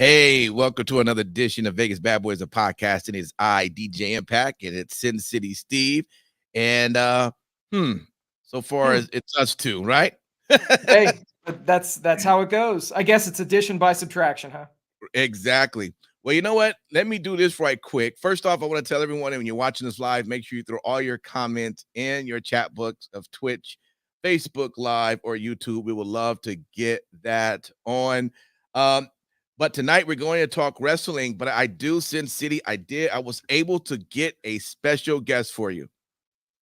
Hey, welcome to another edition of Vegas Bad Boys, a podcast. And it's I, DJ Impact, and it's Sin City Steve. And so far as it's us two, right? Hey, that's how it goes. I guess it's addition by subtraction, huh? Exactly. Well, you know what? Let me do this right quick. First off, I want to tell everyone, when you're watching this live, make sure you throw all your comments in your chat books of Twitch, Facebook Live, or YouTube. We would love to get that on. But tonight we're going to talk wrestling. But Sin City, I was able to get a special guest for you.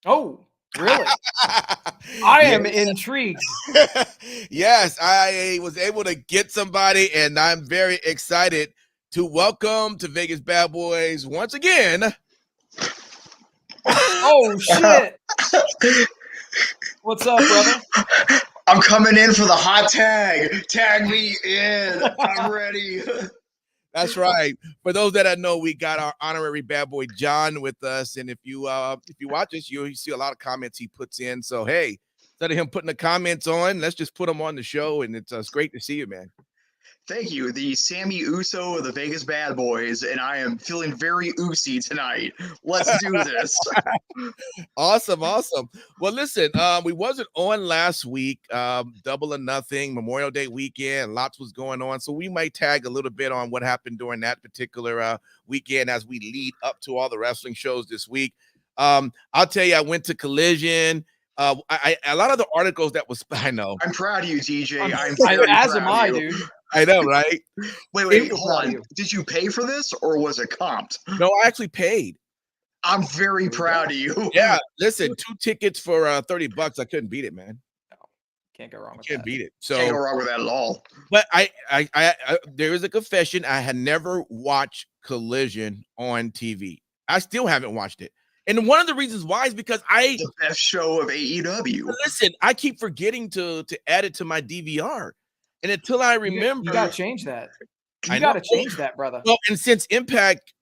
Oh, really? I am intrigued. Yes, I was able to get somebody, and I'm very excited to welcome to Vegas Bad Boys once again. Oh, shit. What's up, brother? I'm coming in for the hot tag. Tag me in. I'm ready. That's right. For those that know, we got our honorary bad boy John with us, and if you watch us, you see a lot of comments he puts in. So hey, instead of him putting the comments on, let's just put him on the show, and it's great to see you, man. Thank you. The Sammy Uso of the Vegas Bad Boys, and I am feeling very oosy tonight. Let's do this. Awesome. Well, listen, we wasn't on last week. Double or Nothing, Memorial Day weekend, lots was going on. So we might tag a little bit on what happened during that particular weekend as we lead up to all the wrestling shows this week. I'll tell you, I went to Collision. A lot of the articles that was, I know. I'm proud of you, DJ. I'm very proud of you. Dude. I know, right? Wait, hold on. Did you pay for this or was it comped? No, I actually paid. I'm very proud of you. Yeah, listen, 2 tickets for $30. I couldn't beat it, man. No, can't go wrong with that. Can't beat it. So can't go wrong with that at all. But I there is a confession. I had never watched Collision on TV. I still haven't watched it. And one of the reasons why is because the best show of AEW. Listen, I keep forgetting to add it to my DVR. And until I remember, you gotta change that. You gotta change that, brother. Well, and since Impact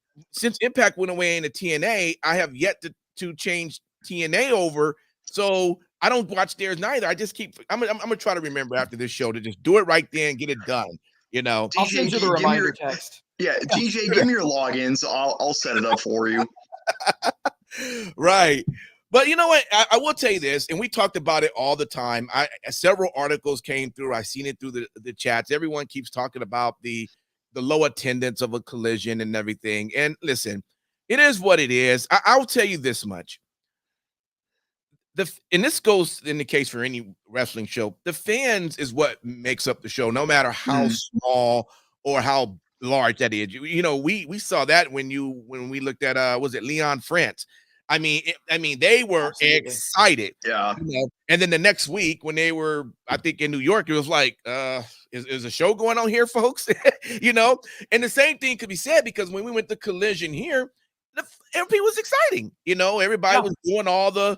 went away into TNA, I have yet to change TNA over. So I don't watch theirs neither. I just I'm gonna try to remember after this show to just do it right there and get it done. You know, I'll send you the reminder text. Yeah, DJ, give me your logins. I'll set it up for you. Right. But you know what? I will tell you this, and we talked about it all the time. Several articles came through. I seen it through the chats. Everyone keeps talking about the low attendance of a Collision and everything. And listen, it is what it is. I'll tell you this much. And this goes in the case for any wrestling show. The fans is what makes up the show, no matter how small or how large that is. You know, we saw that when we looked at was it Leon France? I mean, they were excited. Yeah. You know? And then the next week when they were, I think in New York, it was like, is a show going on here, folks? You know, and the same thing could be said because when we went to Collision here, everything was exciting. You know, everybody was doing all the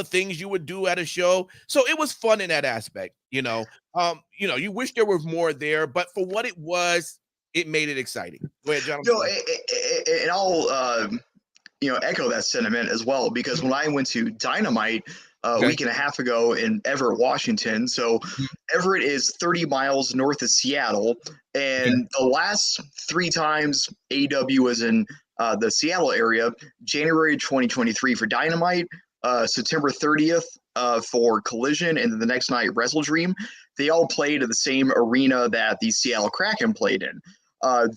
things you would do at a show. So it was fun in that aspect, you know. You wish there was more there, but for what it was, it made it exciting. Go ahead, John. And I'll echo that sentiment as well, because when I went to Dynamite a week and a half ago in Everett, Washington, so Everett is 30 miles north of Seattle, and the last 3 times AEW was in the Seattle area, January 2023 for Dynamite, September 30th for Collision, and then the next night Wrestle Dream, they all played at the same arena that the Seattle Kraken played in.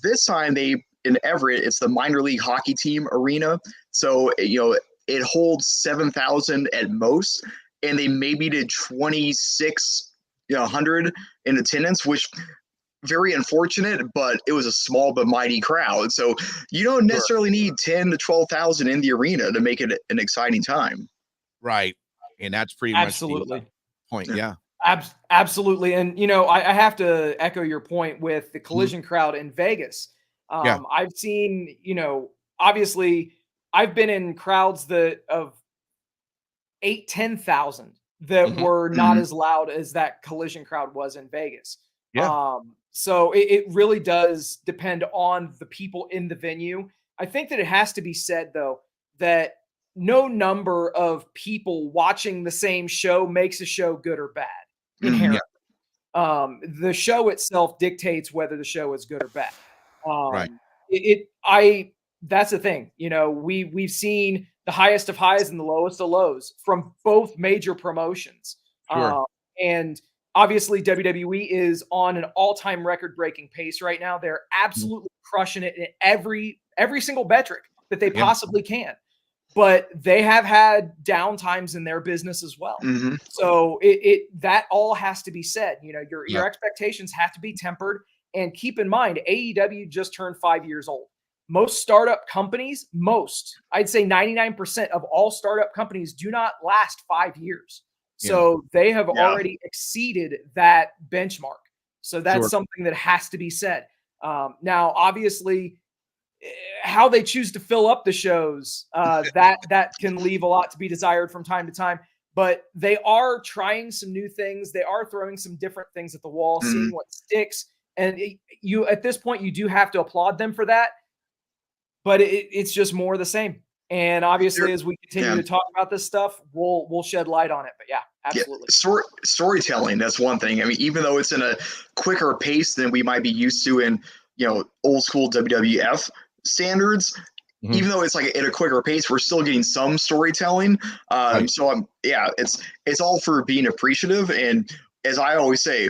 This time in Everett, it's the minor league hockey team arena. So, it holds 7,000 at most, and they maybe did 2,600 in attendance, which very unfortunate, but it was a small but mighty crowd. So you don't necessarily need 10 to 12,000 in the arena to make it an exciting time. Right. And that's pretty much the point. Yeah. Absolutely. And, I have to echo your point with the Collision crowd in Vegas. I've seen, obviously I've been in crowds of 8,000-10,000 that were not as loud as that Collision crowd was in Vegas. Yeah. So it really does depend on the people in the venue. I think that it has to be said, though, that no number of people watching the same show makes a show good or bad inherently. The show itself dictates whether the show is good or bad. Right. That's the thing. You know, we've seen the highest of highs and the lowest of lows from both major promotions. Sure. And obviously WWE is on an all-time record-breaking pace right now. They're absolutely crushing it in every single metric that they possibly can. But they have had down times in their business as well. So that all has to be said. You know, your expectations have to be tempered. And keep in mind, AEW just turned 5 years old. Most startup companies, I'd say 99% of all startup companies do not last 5 years. So they have already exceeded that benchmark. So that's something that has to be said. Now, obviously, how they choose to fill up the shows, that can leave a lot to be desired from time to time. But they are trying some new things. They are throwing some different things at the wall, seeing what sticks. And at this point, you do have to applaud them for that. But it's just more of the same. And obviously, as we continue to talk about this stuff, we'll shed light on it. But yeah, absolutely. Yeah, storytelling, that's one thing. I mean, even though it's in a quicker pace than we might be used to in, old school WWF standards, even though it's like at a quicker pace, we're still getting some storytelling. So it's all for being appreciative. And as I always say,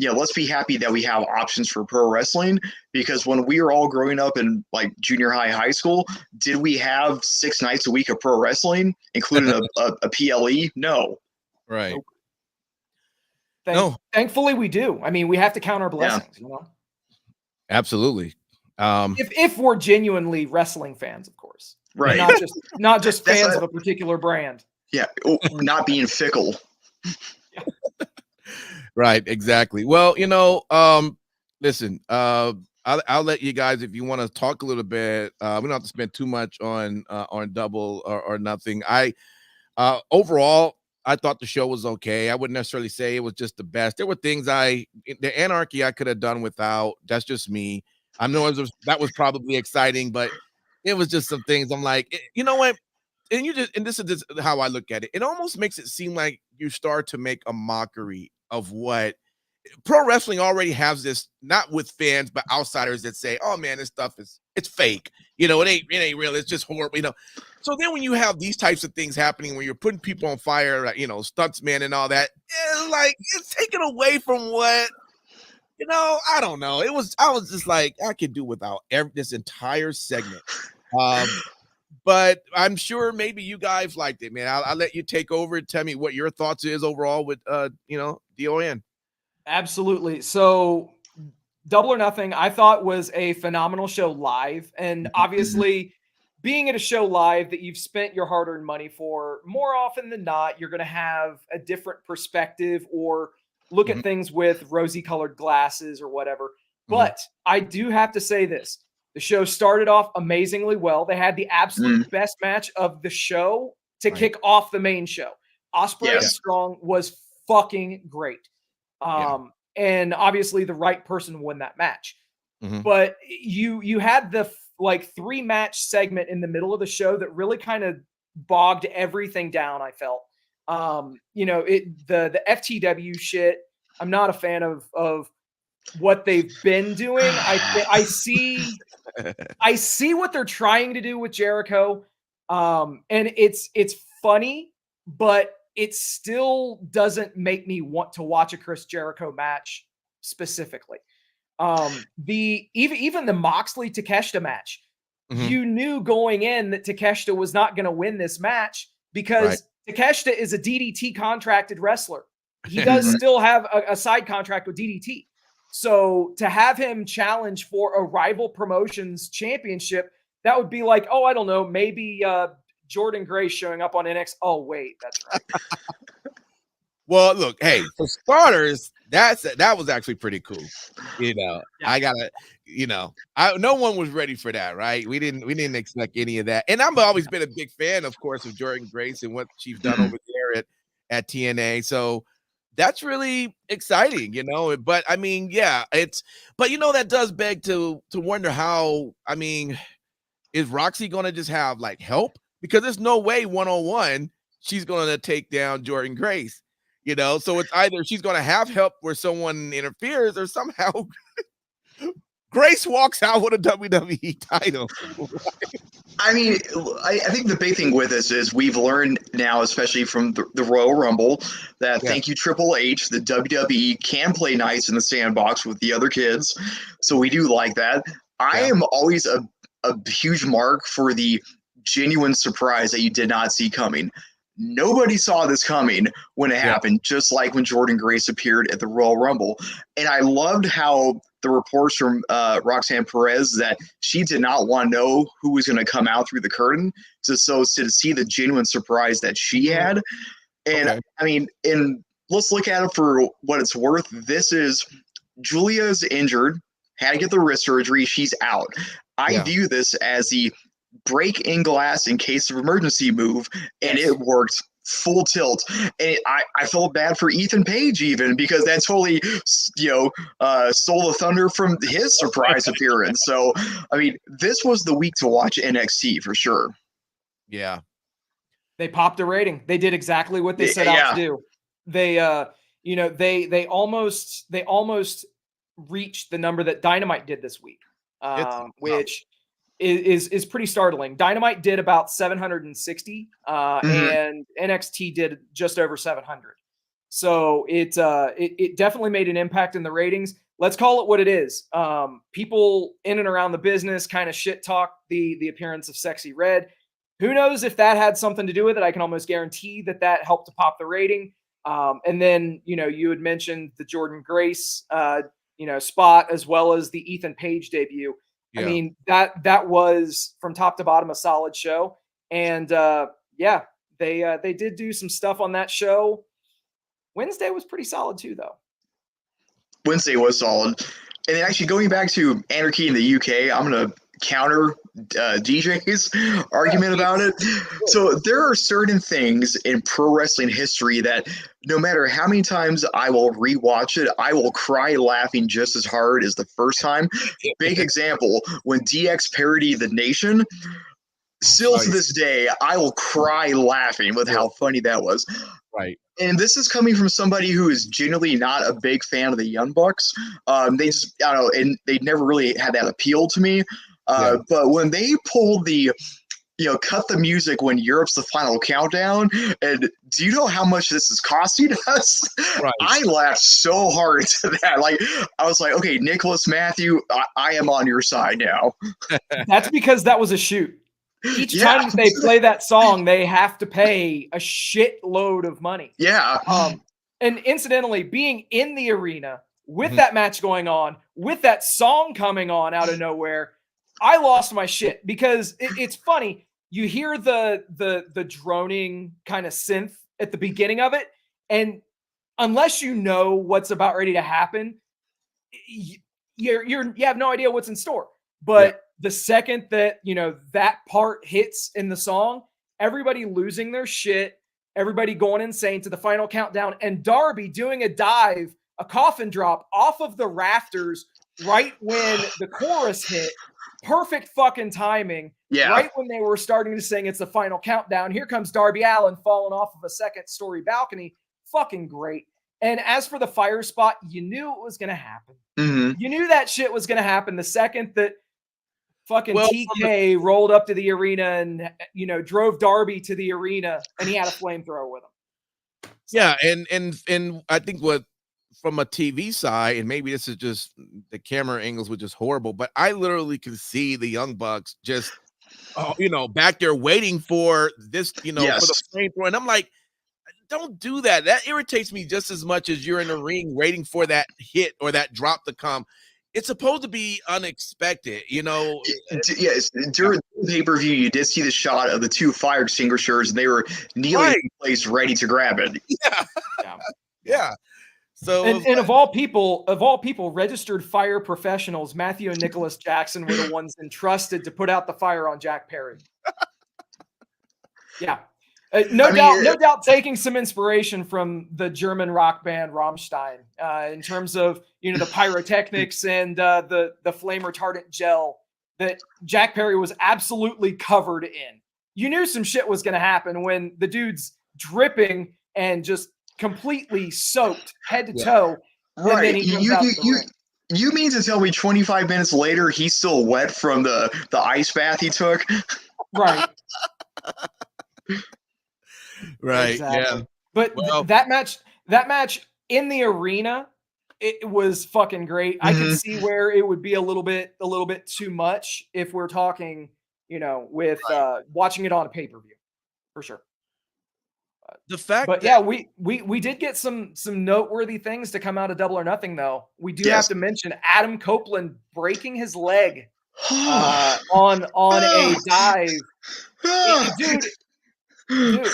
let's be happy that we have options for pro wrestling, because when we were all growing up in like junior high school, did we have 6 nights a week of pro wrestling, including a PLE? No. Right. Thankfully we do. I mean, we have to count our blessings, Absolutely. If we're genuinely wrestling fans, of course. Right. Not just fans of a particular brand. Yeah. Not being fickle. Right, exactly. Well, listen, I'll let you guys, if you want to talk a little bit, we don't have to spend too much on Double or Nothing. Overall, I thought the show was okay. I wouldn't necessarily say it was just the best. There were things the anarchy I could have done without. That's just me. I know that was probably exciting, but it was just some things I'm like, you know what? And this is just how I look at it. It almost makes it seem like you start to make a mockery of what pro wrestling already has, this, not with fans, but outsiders that say, oh man, this stuff it's fake. It ain't real. It's just horrible. So then when you have these types of things happening, when you're putting people on fire, stuntsmen and all that, it's taken away from what, I don't know. I was just like, I could do without this entire segment. But I'm sure maybe you guys liked it, man. I'll let you take over and tell me what your thoughts is overall with, DON. Absolutely. So Double or Nothing, I thought was a phenomenal show live. And obviously being at a show live that you've spent your hard-earned money for, more often than not, you're going to have a different perspective or look at things with rosy-colored glasses or whatever. But I do have to say this. The show started off amazingly well. They had the absolute best match of the show to kick off the main show. Ospreay and Strong was fucking great. And obviously the right person won that match. But you had the 3-match segment in the middle of the show that really kind of bogged everything down, I felt. The FTW shit, I'm not a fan of what they've been doing. I see what they're trying to do with Jericho. And it's funny, but it still doesn't make me want to watch a Chris Jericho match specifically. Even the Moxley Takeshita match, you knew going in that Takeshita was not going to win this match because Takeshita is a DDT contracted wrestler. He does still have a side contract with DDT. So to have him challenge for a rival promotions championship, that would be like, I don't know, maybe Jordan Gray showing up on NXT. Oh, wait, that's right. Well, look, hey, for starters, that was actually pretty cool. I gotta, no one was ready for that, right? We didn't expect any of that. And I've always been a big fan, of course, of Jordan Grace and what she's done over there at TNA. So that's really exciting, But I mean, but that does beg to wonder how. I mean, is Roxy going to just have help? Because there's no way 1-on-1 she's going to take down Jordan Grace. You know, so it's either she's going to have help where someone interferes, or somehow Grace walks out with a WWE title. I mean, I think the big thing with this is we've learned now, especially from the Royal Rumble, that thank you, Triple H, the WWE can play nice in the sandbox with the other kids. So we do like that. I am always a huge mark for the genuine surprise that you did not see coming. Nobody saw this coming when it happened, just like when Jordynne Grace appeared at the Royal Rumble. And I loved how the reports from Roxanne Perez that she did not want to know who was going to come out through the curtain. So to see the genuine surprise that she had. And I mean, and let's look at it for what it's worth. This is Julia's injured, had to get the wrist surgery. She's out. I view this as the break in glass in case of emergency move, and it worked full tilt. And I felt bad for Ethan Page even, because that totally stole the thunder from his surprise appearance. So I mean, this was the week to watch NXT for sure. They popped a rating. They did exactly what they set out to do. They they almost reached the number that Dynamite did this week, which is pretty startling. Dynamite did about 760, and NXT did just over 700. So it definitely made an impact in the ratings. Let's call it what it is. People in and around the business kind of shit talk the appearance of Sexy Red. Who knows if that had something to do with it? I can almost guarantee that helped to pop the rating. And then you had mentioned the Jordynne Grace spot, as well as the Ethan Page debut. I mean, that was from top to bottom a solid show. And they did do some stuff on that show. Wednesday was pretty solid too, though. Wednesday was solid. And then actually going back to Anarchy in the UK, I'm going to counter DJ's argument about it. So there are certain things in pro wrestling history that no matter how many times I will rewatch it, I will cry laughing just as hard as the first time. Big example, when DX parodied The Nation, still to this day, I will cry laughing with how funny that was. Right. And this is coming from somebody who is genuinely not a big fan of the Young Bucks. They just, I don't know, and they never really had that appeal to me. But when they pulled the, cut the music when Europe's the final countdown, and do you know how much this is costing us? Right. I laughed so hard to that. Like, I was like, okay, Nicholas Matthew, I am on your side now. That's because that was a shoot. Each time they play that song, they have to pay a shitload of money. Yeah. And incidentally, being in the arena with that match going on, with that song coming on out of nowhere, I lost my shit, because it's funny. You hear the droning kind of synth at the beginning of it, and unless you know what's about ready to happen, you have no idea what's in store. But the second that that part hits in the song, everybody losing their shit, everybody going insane to the final countdown, and Darby doing a dive, a coffin drop off of the rafters right when the chorus hit. Perfect fucking timing. Yeah. Right when they were starting to sing "It's the Final Countdown," here comes Darby Allin falling off of a second-story balcony. Fucking great. And as for the fire spot, you knew it was going to happen. You knew that shit was going to happen the second that fucking TK rolled up to the arena and drove Darby to the arena, and he had a flamethrower with him. So. Yeah, and I think what, from a TV side, and maybe this is just the camera angles were just horrible, but I literally can see the Young Bucks just, back there waiting for this, for the flamethrower. And I'm like, don't do that. That irritates me just as much as you're in the ring waiting for that hit or that drop to come. It's supposed to be unexpected, Yes, during the pay-per-view, you did see the shot of the two fire extinguishers, and they were kneeling in place, ready to grab it. Yeah. So, and of all people, registered fire professionals, Matthew and Nicholas Jackson were the ones entrusted to put out the fire on Jack Perry. No doubt taking some inspiration from the German rock band Rammstein in terms of the pyrotechnics and the flame retardant gel that Jack Perry was absolutely covered in. You knew some shit was going to happen when the dude's dripping and just completely soaked head to toe. Right. And then he comes out the ring. You mean to tell me 25 minutes later he's still wet from the ice bath he took? Right. Right. Exactly. Yeah. But that match in the arena, it was fucking great. I could see where it would be a little bit too much if we're talking, with watching it on a pay-per-view, for sure. The fact, but yeah, we did get some noteworthy things to come out of Double or Nothing, though. We do have to mention Adam Copeland breaking his leg on a dive. Dude,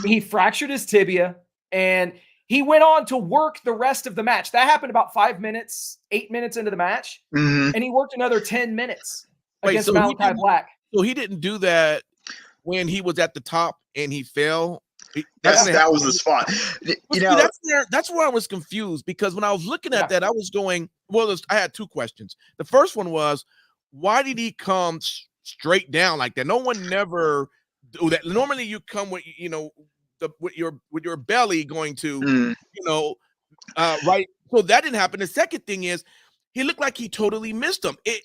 he fractured his tibia, and he went on to work the rest of the match. That happened about 8 minutes into the match, and he worked another 10 minutes against Malachi Black. So he didn't do that when he was at the top and he fell. That was the spot. That's where I was confused, because when I was looking at that, I was going, I had two questions. The first one was, why did he come straight down like that? No one never do that. Normally you come with, with your belly going to, right. So that didn't happen. The second thing is, he looked like he totally missed him. It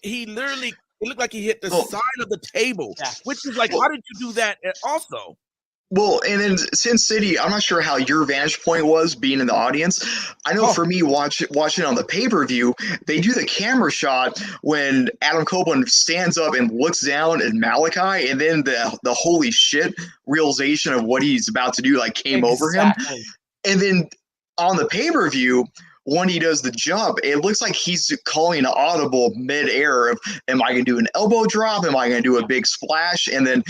looked like he hit the side of the table, which is like, how did you do that also? Well, and then Sin City, I'm not sure how your vantage point was being in the audience. I know for me, watching on the pay-per-view, they do the camera shot when Adam Copeland stands up and looks down at Malachi, and then the holy shit realization of what he's about to do came over him. And then on the pay-per-view, when he does the jump, it looks like he's calling an audible mid-air of, am I going to do an elbow drop? Am I going to do a big splash? And then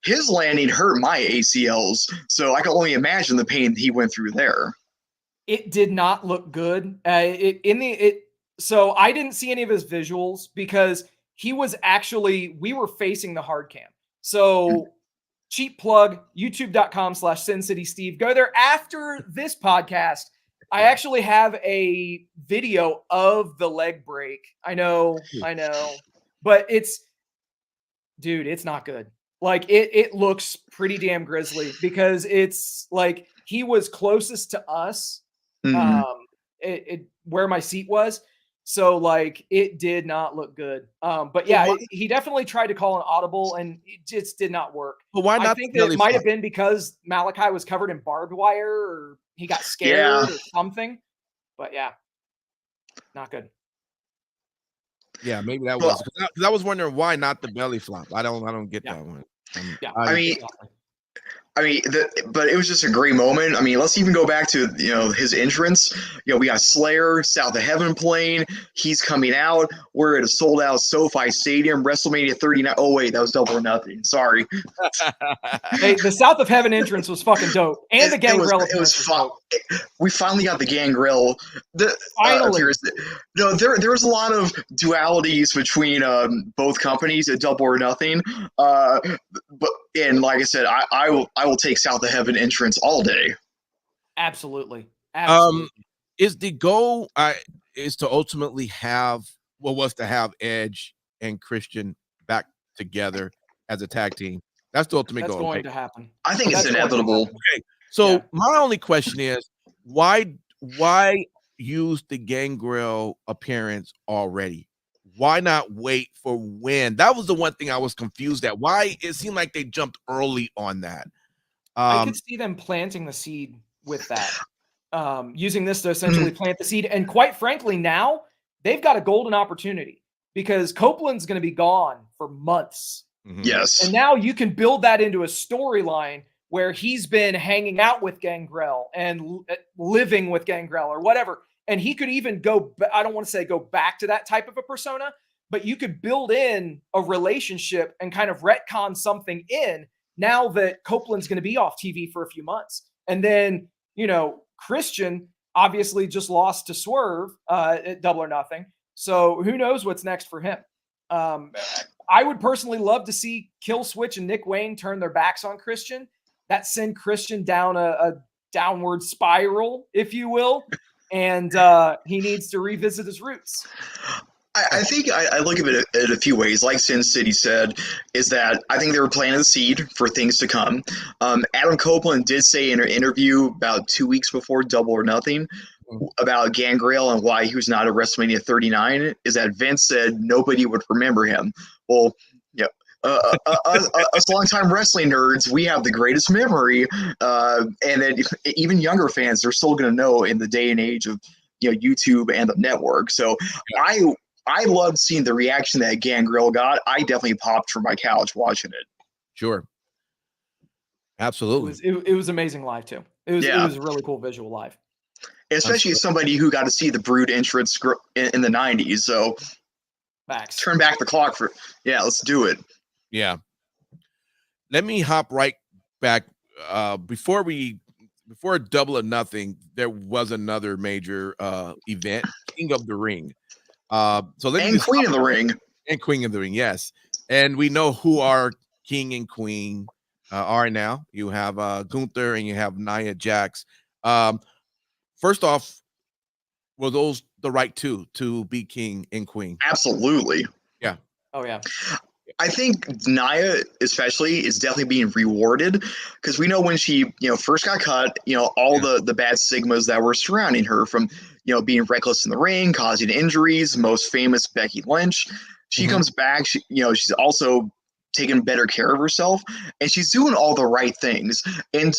his landing hurt my ACLs, so I can only imagine the pain he went through there. It did not look good. So I didn't see any of his visuals because we were facing the hard cam. So cheap plug, youtube.com/SinCitySteve. Go there after this podcast. I actually have a video of the leg break. I know, but it's not good. It looks pretty damn grisly because it's like he was closest to us, where my seat was. So it did not look good. But yeah, he definitely tried to call an audible and it just did not work. But why not? I think that it might have been because Malachi was covered in barbed wire or he got scared or something. But yeah, not good. Yeah, maybe that was, because I was wondering why not the belly flop. I don't get that one. But it was just a great moment. I mean, let's even go back to his entrance. We got Slayer, South of Heaven playing. He's coming out. We're at a sold out SoFi Stadium, WrestleMania 39. Oh wait, that was Double or Nothing. Sorry. Hey, the South of Heaven entrance was fucking dope, and the Gangrel. It was fun. We finally got the Gangrel. Finally. There was a lot of dualities between both companies at Double or Nothing. And like I said, I will take South of Heaven entrance all day. Absolutely. Is the goal is to ultimately have Edge and Christian back together as a tag team? That's the ultimate goal. That's going to happen. I think it's inevitable. Okay, so my only question is, why use the Gangrel appearance already? Why not wait for when? That was the one thing I was confused at. Why it seemed like they jumped early on that. I could see them planting the seed with that, using this to essentially plant the seed. And quite frankly, now they've got a golden opportunity because Copeland's going to be gone for months. Yes. And now you can build that into a storyline where he's been hanging out with Gangrel and living with Gangrel or whatever. And he could even I don't want to say go back to that type of a persona, but you could build in a relationship and kind of retcon something in now that Copeland's going to be off TV for a few months. And then, Christian obviously just lost to Swerve at Double or Nothing. So who knows what's next for him? I would personally love to see Kill Switch and Nick Wayne turn their backs on Christian. That send Christian down a downward spiral, if you will. And he needs to revisit his roots. I think I look at it in a few ways. Like Sin City said, is that I think they were planting the seed for things to come. Adam Copeland did say in an interview about 2 weeks before Double or Nothing about Gangrel and why he was not at WrestleMania 39, is that Vince said nobody would remember him. Well, yeah. Us longtime wrestling nerds, we have the greatest memory, and then even younger fans, they're still going to know in the day and age of YouTube and the network. So I loved seeing the reaction that Gangrel got. I definitely popped from my couch watching it. Sure. Absolutely. It was amazing live too. It was a really cool visual live. Especially as somebody who got to see the Brood entrance in the 90s. So Facts. Turn back the clock for, let's do it. Yeah. Let me hop right back. Before Double or Nothing, there was another major event, King of the Ring. Queen of the Ring. And Queen of the Ring, yes. And we know who our king and queen are now. You have Gunther and you have Nia Jax. First off, were those the right two to be king and queen? Absolutely. Yeah. Oh, yeah. I think Nia, especially, is definitely being rewarded because we know when she, first got cut, all the bad stigmas that were surrounding her from, being reckless in the ring, causing injuries. Most famous, Becky Lynch. She comes back. She's also taking better care of herself, and she's doing all the right things. And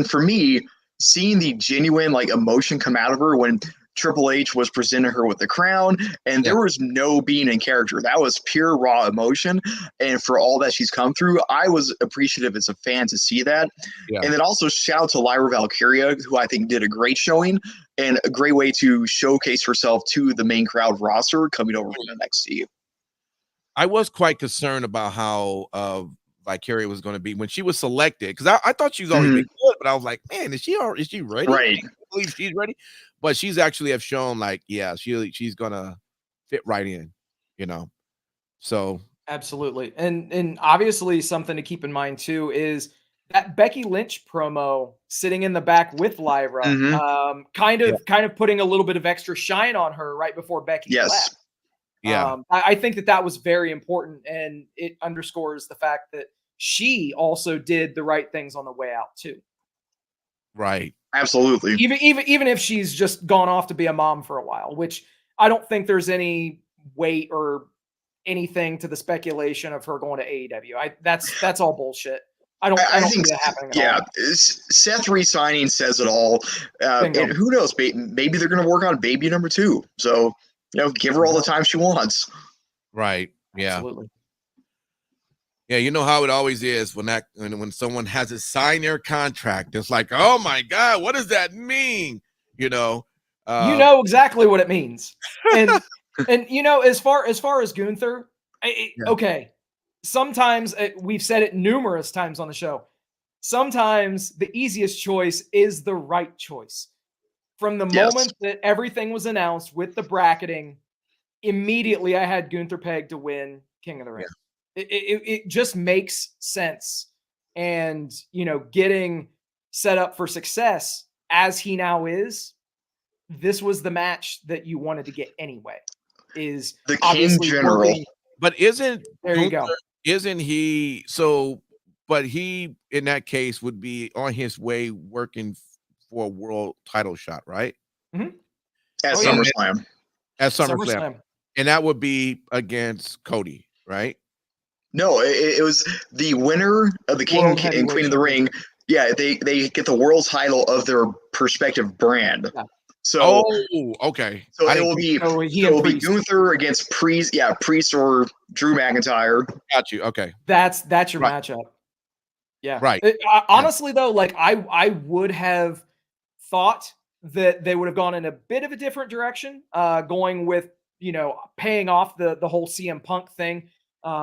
for me, seeing the genuine emotion come out of her when Triple H was presenting her with the crown, and there was no being in character. That was pure raw emotion. And for all that she's come through, I was appreciative as a fan to see that. Yeah. And then also shout out to Lyra Valkyria, who I think did a great showing and a great way to showcase herself to the main crowd roster coming over from NXT. I was quite concerned about how Valkyria was going to be when she was selected, because I thought she was already good, but I was like, man, is she ready? Right. I believe she's ready. But she's actually have shown she's gonna fit right in, So absolutely, and obviously something to keep in mind too is that Becky Lynch promo sitting in the back with Lyra, kind of putting a little bit of extra shine on her right before Becky left. Yeah, I think that was very important, and it underscores the fact that she also did the right things on the way out too. Right. Absolutely. Even if she's just gone off to be a mom for a while, which I don't think there's any weight or anything to the speculation of her going to AEW. That's all bullshit. I don't think that happening at all. Seth re-signing says it all. And who knows? Maybe they're going to work on baby number 2. So, give her all the time she wants. Right. Yeah. Absolutely. Yeah, you know how it always is when someone has to sign their contract. It's like, oh my God, what does that mean? You know exactly what it means. And as far as Gunther, okay. Sometimes we've said it numerous times on the show. Sometimes the easiest choice is the right choice. From the moment that everything was announced with the bracketing, immediately I had Gunther pegged to win King of the Ring. Yeah. It just makes sense. And, getting set up for success as he now is, this was the match that you wanted to get anyway. Is the King General. But isn't he but he, in that case, would be on his way working for a world title shot, right? Mm-hmm. At SummerSlam. At SummerSlam. And that would be against Cody, right? No, it was the winner of the King and Queen of the Ring. Yeah, they get the world title of their respective brand. Yeah. So, okay. So it will be Gunther against Priest. Yeah, Priest or Drew McIntyre. Got you. Okay. That's your matchup. Yeah. Right. Honestly, though, I would have thought that they would have gone in a bit of a different direction, going with paying off the whole CM Punk thing.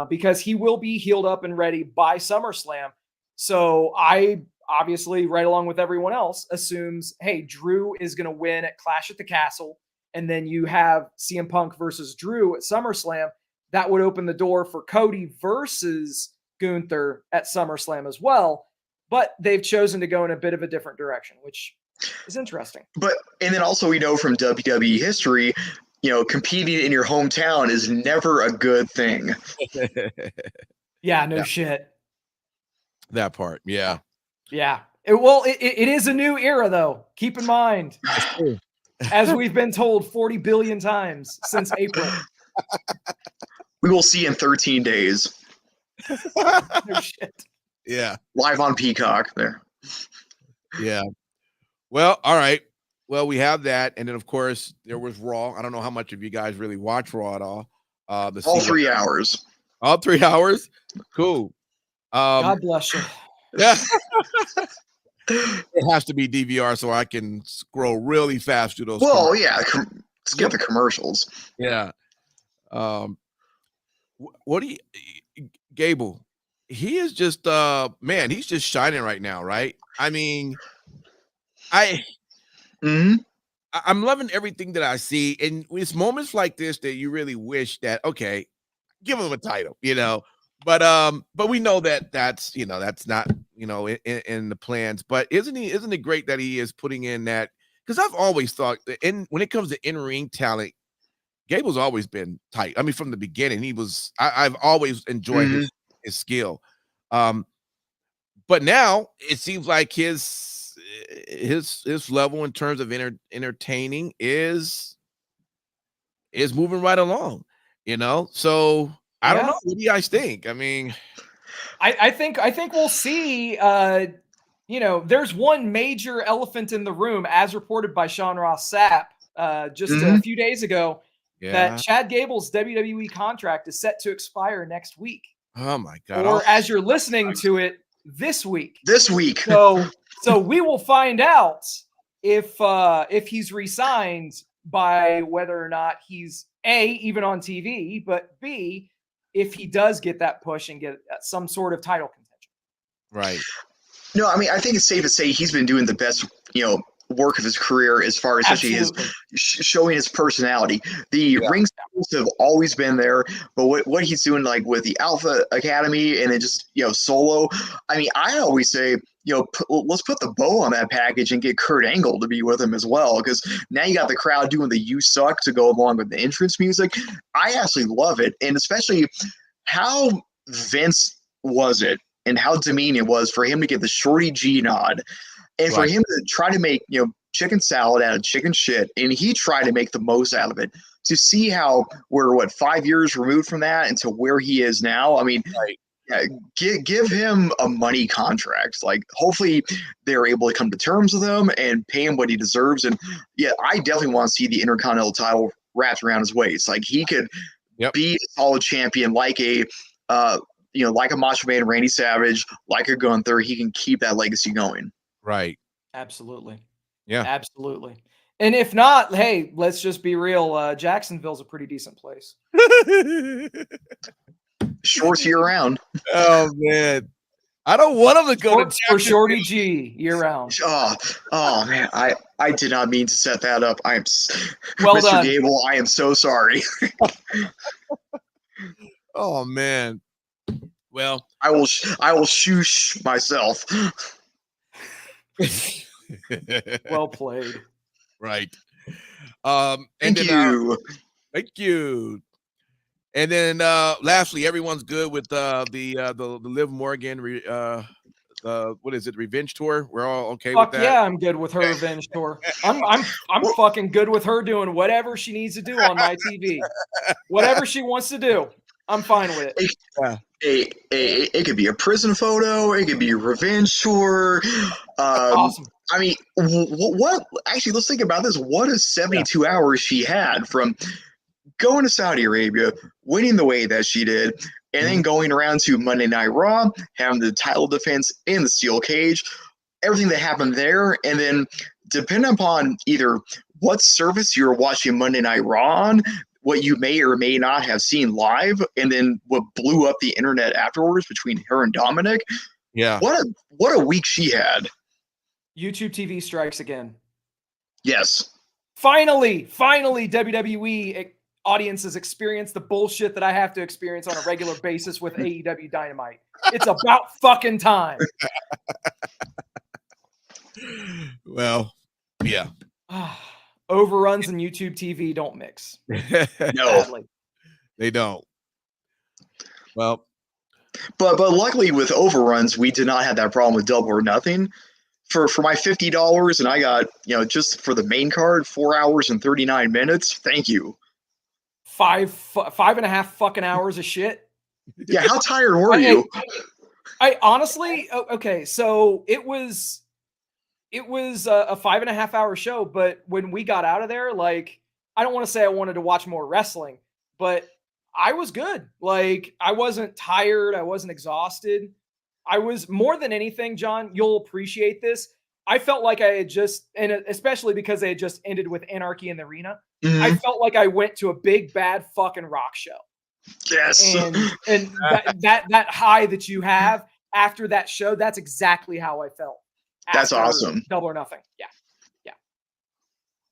Because he will be healed up and ready by SummerSlam. So I obviously, right along with everyone else, assumes, hey, Drew is going to win at Clash at the Castle. And then you have CM Punk versus Drew at SummerSlam. That would open the door for Cody versus Gunther at SummerSlam as well. But they've chosen to go in a bit of a different direction, which is interesting. And then also we know from WWE history, competing in your hometown is never a good thing. Yeah, no shit. That part, yeah. Yeah. It is a new era, though. Keep in mind, as we've been told 40 billion times since April. We will see in 13 days. No shit. Yeah. Live on Peacock there. Yeah. Well, all right. Well, we have that. And then, of course, there was Raw. I don't know how much of you guys really watch Raw at all. All 3 hours. All 3 hours? Cool. God bless you. Yeah. It has to be DVR so I can scroll really fast through those. Well, yeah. Skip the commercials. Yeah. What do you, Gable? He is just man, he's just shining right now, right? I mean, I'm loving everything that I see, and it's moments like this that you really wish that okay, give him a title, but we know that that's not in the plans. But isn't it great that he is putting in that? Because I've always thought that when it comes to in-ring talent, Gable's always been tight. I mean, from the beginning, I've always enjoyed his skill. But now it seems like his level in terms of entertaining is moving right along, So I don't know. What do you guys think? I mean, I think we'll see. There's one major elephant in the room, as reported by Sean Ross Sapp just a few days ago. Yeah. That Chad Gable's WWE contract is set to expire next week. Oh my God. Or as you're listening to it, this week. So we will find out if he's re-signed by whether or not he's A, even on TV, but B, if he does get that push and get some sort of title contention. Right. No, I mean, I think it's safe to say he's been doing the best, work of his career as far as showing his personality. The ring skills have always been there, but what he's doing like with the Alpha Academy and then just solo. I mean, I always say let's put the bow on that package and get Kurt Angle to be with him as well, because now you got the crowd doing the "You Suck" to go along with the entrance music. I absolutely love it, and especially how Vince was it and how demeaning it was for him to get the Shorty G nod. And for him to try to make, chicken salad out of chicken shit, and he tried to make the most out of it. To see how we're 5 years removed from that and to where he is now. I mean, give him a money contract. Like, hopefully they're able to come to terms with him and pay him what he deserves. And yeah, I definitely want to see the Intercontinental title wrapped around his waist. Like, he could be a solid champion, like a like a Macho Man Randy Savage, like a Gunther. He can keep that legacy going. Right. Absolutely. Yeah. Absolutely. And if not, hey, let's just be real. Jacksonville's a pretty decent place. Shorts year round. Oh man, I don't want him to go to for Shorty G year round. Oh man, I did not mean to set that up. I am well Mr. done. Gable. I am so sorry. Oh man. Well, I will shoosh myself. Well played. Right. Thank you. Thank you. And then lastly, everyone's good with the Liv Morgan what is it, revenge tour? We're all okay with that. Yeah, I'm good with her revenge tour. I'm fucking good with her doing whatever she needs to do on my TV. Whatever she wants to do, I'm fine with it. It could be a prison photo. It could be a revenge tour. Awesome. I mean, what? Actually, let's think about this. What is 72 hours she had from going to Saudi Arabia, winning the way that she did, and then going around to Monday Night Raw, having the title defense in the steel cage, everything that happened there, and then depending upon either what service you're watching Monday Night Raw on, what you may or may not have seen live, and then what blew up the internet afterwards between her and Dominic. Yeah. What a week she had. YouTube TV strikes again. Yes. Finally, WWE audiences experience the bullshit that I have to experience on a regular basis with AEW Dynamite. It's about fucking time. Well, yeah. overruns and YouTube TV don't mix. No, Sadly. They don't. Well, but luckily with overruns, we did not have that problem with Double or Nothing. For my $50, and I got, just for the main card, 4 hours and 39 minutes. Thank you. 5.5 fucking hours of shit. Yeah, how tired were you? I honestly, okay, so it was a 5.5 hour show, but when we got out of there, like, I don't want to say I wanted to watch more wrestling, but I was good. Like, I wasn't tired, I wasn't exhausted. I was, more than anything, John, you'll appreciate this, I felt like I had just, and especially because they had just ended with Anarchy in the Arena, I felt like I went to a big bad fucking rock show. Yes. And that high that you have after that show, that's exactly how I felt. That's awesome. Double or Nothing.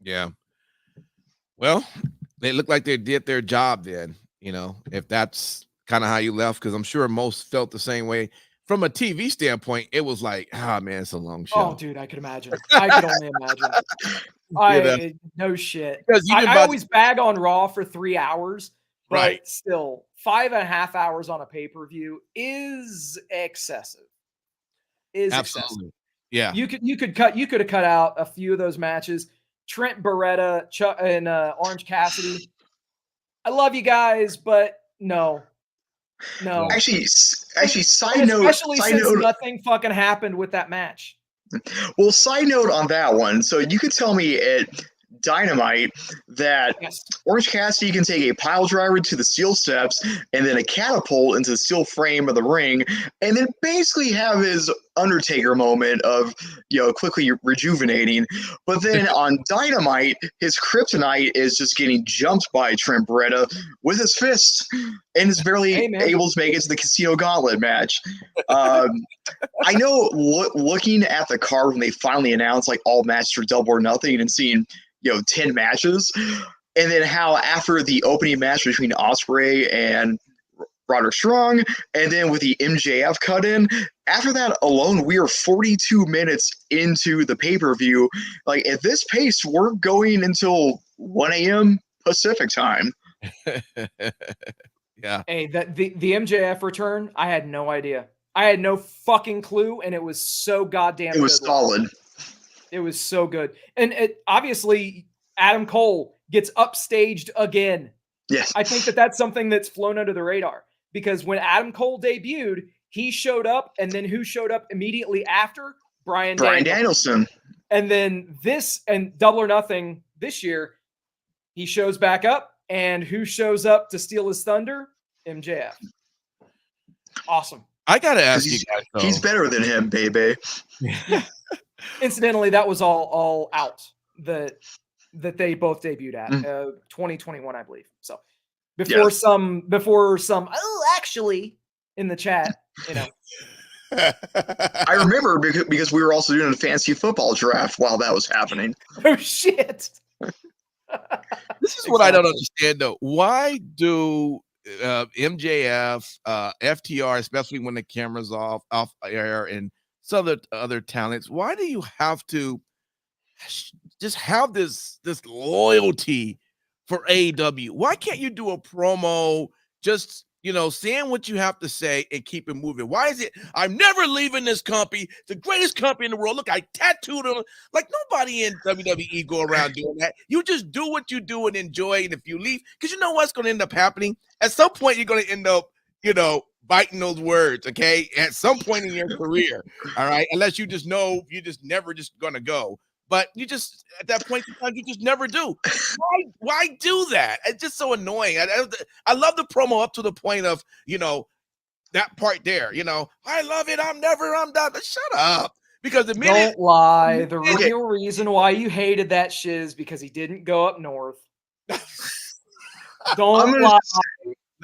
Yeah. Well, they look like they did their job then, if that's kind of how you left, because I'm sure most felt the same way. From a TV standpoint, it was like, man, it's a long show. Oh, dude, I could imagine. I could only imagine. No shit. I always bag on Raw for 3 hours, but still 5.5 hours on a pay-per-view is excessive. Absolutely. Yeah. You could have cut out a few of those matches. Trent Beretta and Orange Cassidy. I love you guys, but no. Actually, side note. Especially since nothing fucking happened with that match. Well, side note on that one. So you could tell me at Dynamite that Orange Cassidy can take a pile driver to the steel steps and then a catapult into the steel frame of the ring, and then basically have his Undertaker moment of, quickly rejuvenating. But then on Dynamite, his kryptonite is just getting jumped by Trent Beretta with his fist and is barely able to make it to the Casino Gauntlet match. I know looking at the card when they finally announced like all matches for Double or Nothing and seeing 10 matches, and then how after the opening match between Ospreay and Roderick Strong, and then with the MJF cut in, after that alone, we are 42 minutes into the pay-per-view. Like, at this pace, we're going until 1 a.m. Pacific time. Yeah. Hey, the MJF return, I had no idea. I had no fucking clue, and it was so goddamn good. It was solid. It was so good. And obviously, Adam Cole gets upstaged again. Yes. I think that's something that's flown under the radar. Because when Adam Cole debuted, he showed up, and then who showed up immediately after? Bryan Danielson. And then Double or Nothing this year, he shows back up, and who shows up to steal his thunder? MJF. Awesome. I gotta ask you guys, though. He's better than him, baby. Yeah. Incidentally, that was all out that they both debuted at 2021, I believe. So before some actually in the chat, I remember because we were also doing a fantasy football draft while that was happening. Oh shit. This is what I don't understand though. Why do MJF, FTR, especially when the camera's off air, and some other talents, why do you have to just have this loyalty for AEW? Why can't you do a promo just saying what you have to say and keep it moving? Why is it I'm never leaving this company, the greatest company in the world? Look, I tattooed them. Like, nobody in WWE go around doing that. You just do what you do and enjoy it. And if you leave, because you know what's going to end up happening? At some point, you're going to end up, biting those words, okay? At some point in your career, all right? Unless you just know you're just never just going to go. But you just, at that point in time, you just never do. Why do that? It's just so annoying. I love the promo up to the point of, that part there. I love it. I'm done. But shut up. Because the minute. Don't lie. The real reason why you hated that shit is because he didn't go up north. Don't lie.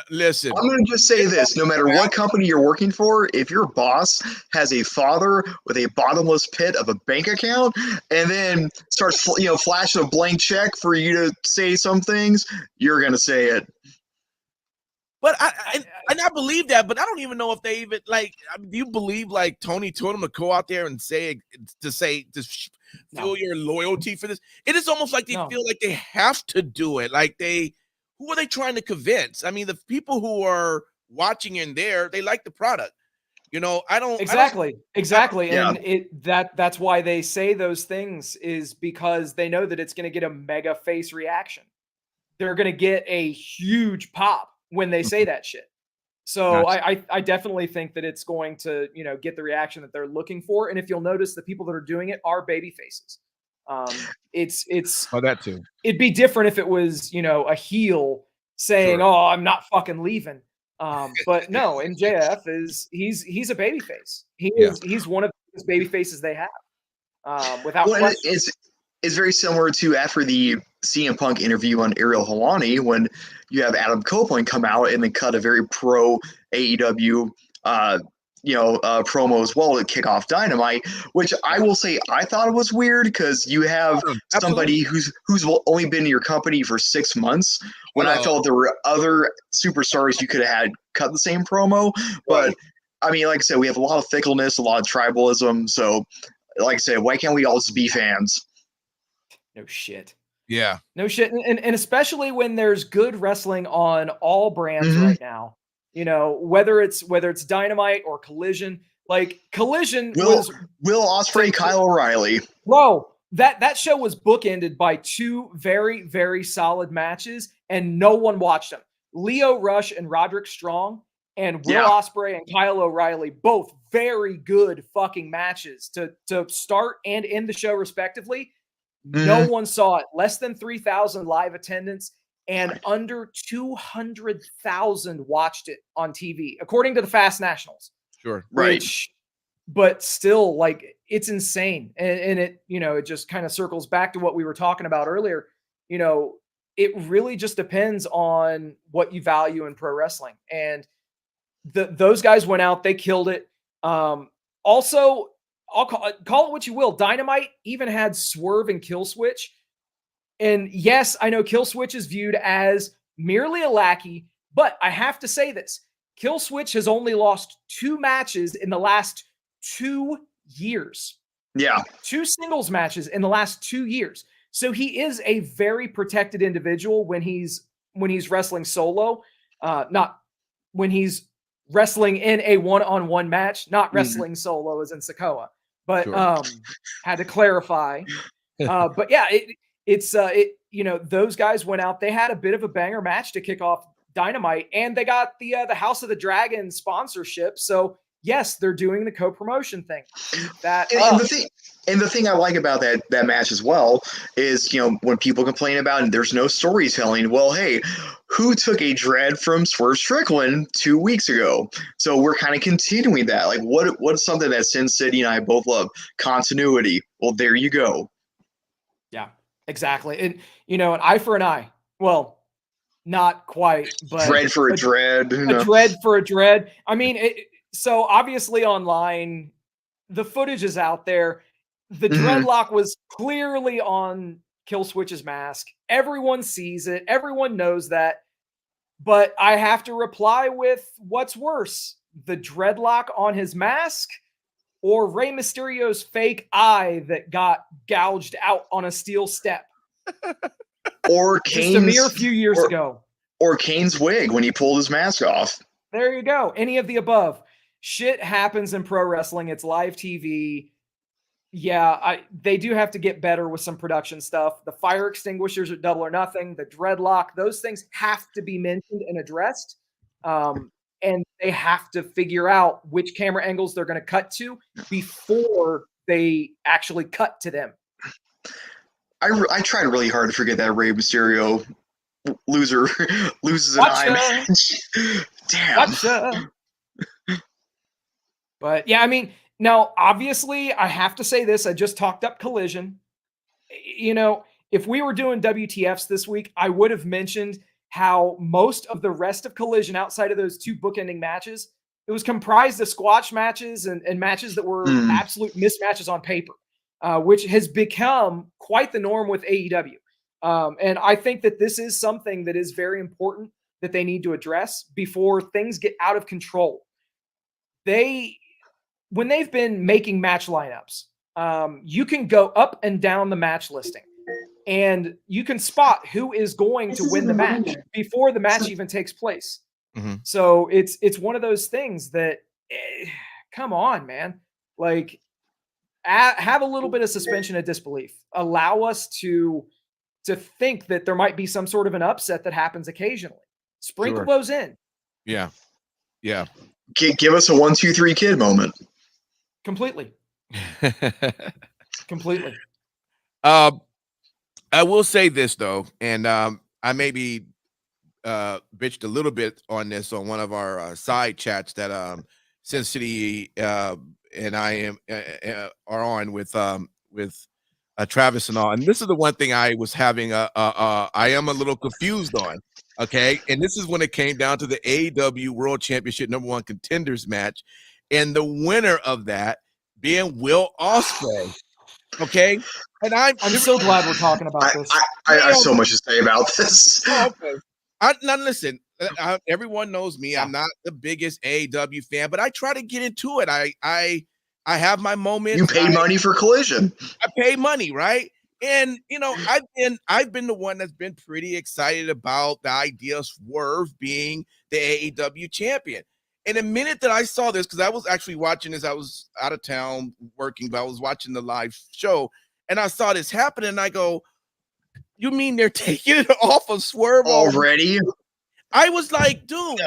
Listen, I'm going to just say this. No matter what company you're working for, if your boss has a father with a bottomless pit of a bank account and then starts, flashing a blank check for you to say some things, you're going to say it. But I believe that, but I don't even know if they even do you believe like Tony told him to go out there and feel your loyalty for this. It is almost like they feel like they have to do it. Like who are they trying to convince? I mean, the people who are watching in there, they like the product. You know, exactly. And that's why they say those things, is because they know that it's going to get a mega face reaction. They're going to get a huge pop when they say that shit. So I definitely think that it's going to, you know, get the reaction that they're looking for. And if you'll notice, the people that are doing it are baby faces. It's that too. It'd be different if it was, you know, a heel saying, "Oh, I'm not fucking leaving." But no, MJF he's a baby face. He's one of the baby faces they have. Without question. It's very similar to after the CM Punk interview on Ariel Helwani, when you have Adam Copeland come out and then cut a very pro AEW promo as well to kick off Dynamite, which I will say I thought it was weird, because you have somebody who's only been in your company for 6 months, when I felt there were other superstars you could have had cut the same promo. But I mean, like I said, we have a lot of fickleness, a lot of tribalism. So like I said, why can't we all just be fans? No shit. Yeah. No shit. And especially when there's good wrestling on all brands right now. You know, whether it's Dynamite or Collision. Like Collision Will Ospreay, Kyle O'Reilly. Bro, that show was bookended by 2 very, very solid matches, and no one watched them. Leo Rush and Roderick Strong, and Will Ospreay and Kyle O'Reilly, both very good fucking matches to start and end the show respectively. No one saw it. Less than 3,000 live attendance, and under 200,000 watched it on TV, according to the Fast Nationals. Sure. Right. But still, like, it's insane. And it, you know, it just kind of circles back to what we were talking about earlier. You know, it really just depends on what you value in pro wrestling. And those guys went out, they killed it. Also, I'll call it what you will. Dynamite even had Swerve and Killswitch. And yes, I know Killswitch is viewed as merely a lackey, but I have to say this. Killswitch has only lost 2 matches in the last 2 years. Yeah. 2 singles matches in the last 2 years. So he is a very protected individual when he's wrestling solo, not when he's wrestling in a one-on-one match, not wrestling solo as in Sokoa. But had to clarify. But yeah, it's you know, those guys went out. They had a bit of a banger match to kick off Dynamite, and they got the House of the Dragon sponsorship. So yes, they're doing the co-promotion thing. And the thing I like about that match as well is, you know, when people complain about it, there's no storytelling. Well, hey, who took a dread from Swerve Strickland 2 weeks ago? So we're kind of continuing that. Like, what's something that Sin City and I both love? Continuity. Well, there you go. Yeah, exactly. And, you know, an eye for an eye. Well, not quite, but dread for a dread. A dread for a dread. I mean, so obviously online, the footage is out there. The dreadlock was clearly on Killswitch's mask. Everyone sees it. Everyone knows that. But I have to reply with, what's worse, the dreadlock on his mask or Rey Mysterio's fake eye that got gouged out on a steel step? Or Kane's, just a mere few years ago. Or Kane's wig when he pulled his mask off. There you go. Any of the above. Shit happens in pro wrestling. It's live TV. Yeah, they do have to get better with some production stuff. The fire extinguishers at Double or Nothing, the dreadlock, those things have to be mentioned and addressed. And they have to figure out which camera angles they're going to cut to before they actually cut to them. I tried really hard to forget that Rey Mysterio loses an eye match. Damn. But yeah, I mean, now obviously I have to say this. I just talked up Collision. You know, if we were doing WTFs this week, I would have mentioned how most of the rest of Collision outside of those 2 bookending matches, it was comprised of squash matches and matches that were absolute mismatches on paper, which has become quite the norm with AEW. And I think that this is something that is very important that they need to address before things get out of control. When they've been making match lineups, you can go up and down the match listing, and you can spot who is going to win the match before the match even takes place. So it's one of those things that, come on, man, like have a little bit of suspension of disbelief. Allow us to think that there might be some sort of an upset that happens occasionally. Sprinkle those in. Yeah. Yeah. Give us a 1, 2, 3 kid moment. Completely. Completely. I will say this though, and I maybe bitched a little bit on this on one of our side chats that Sin City and I am are on with Travis and all. And this is the one thing I was having I am a little confused on. Okay, and this is when it came down to the AEW World Championship #1 contenders match, and the winner of that being Will Ospreay. Okay, and I'm so glad we're talking about this. I have so much to say about this. Oh, okay. Now listen, everyone knows me. I'm not the biggest AEW fan, but I try to get into it. I have my moments. You pay money for Collision. I pay money, right? And I've been the one that's been pretty excited about the idea of Swerve being the AEW champion. And the minute that I saw this, because I was actually watching this, I was out of town working, but I was watching the live show, and I saw this happen, and I go, "You mean they're taking it off of Swerve already?" I was like, "Dude,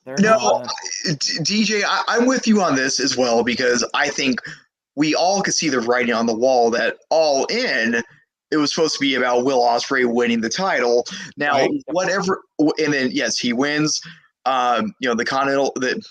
they're not. DJ, I'm with you on this as well, because I think we all could see the writing on the wall that All In, it was supposed to be about Will Ospreay winning the title. Now, whatever, and then yes, he wins. The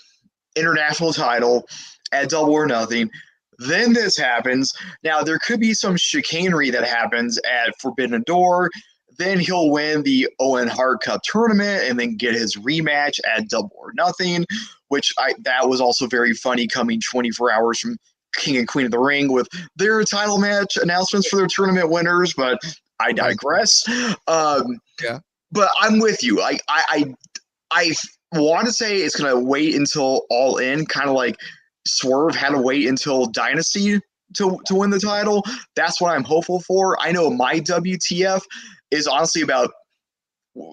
international title at Double or Nothing. Then this happens. Now there could be some chicanery that happens at Forbidden Door. Then he'll win the Owen Hart Cup tournament and then get his rematch at Double or Nothing, which that was also very funny, coming 24 hours from King and Queen of the Ring with their title match announcements for their tournament winners. But I digress. But I'm with you. I want to say it's going to wait until All In, kind of like Swerve had to wait until Dynasty to win the title. That's what I'm hopeful for. I know my WTF is honestly about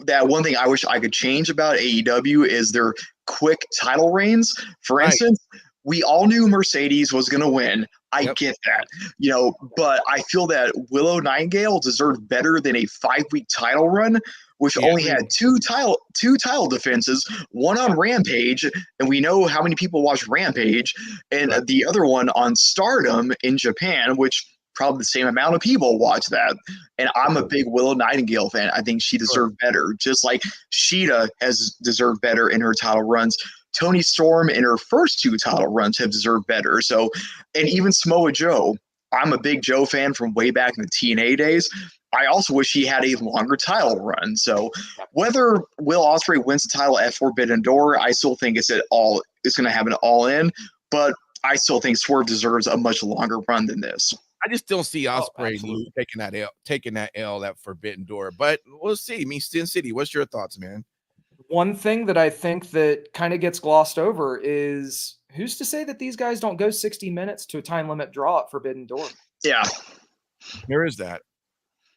that. One thing I wish I could change about AEW is their quick title reigns. For instance, we all knew Mercedes was going to win. I get that, but I feel that Willow Nightingale deserved better than a 5-week title run, which only had two title defenses, one on Rampage, and we know how many people watch Rampage, and the other one on Stardom in Japan, which probably the same amount of people watch that. And I'm a big Willow Nightingale fan. I think she deserved better, just like Sheeta has deserved better in her title runs. Toni Storm in her first 2 title runs have deserved better. So, and even Samoa Joe, I'm a big Joe fan from way back in the TNA days. I also wish he had a longer title run. So whether Will Ospreay wins the title at Forbidden Door, I still think it's going to have an All In, but I still think Swerve deserves a much longer run than this. I just don't see Ospreay taking that L at Forbidden Door, but we'll see. Sin City, what's your thoughts, man? One thing that I think that kind of gets glossed over is, who's to say that these guys don't go 60 minutes to a time limit draw at Forbidden Door? Yeah, there is that.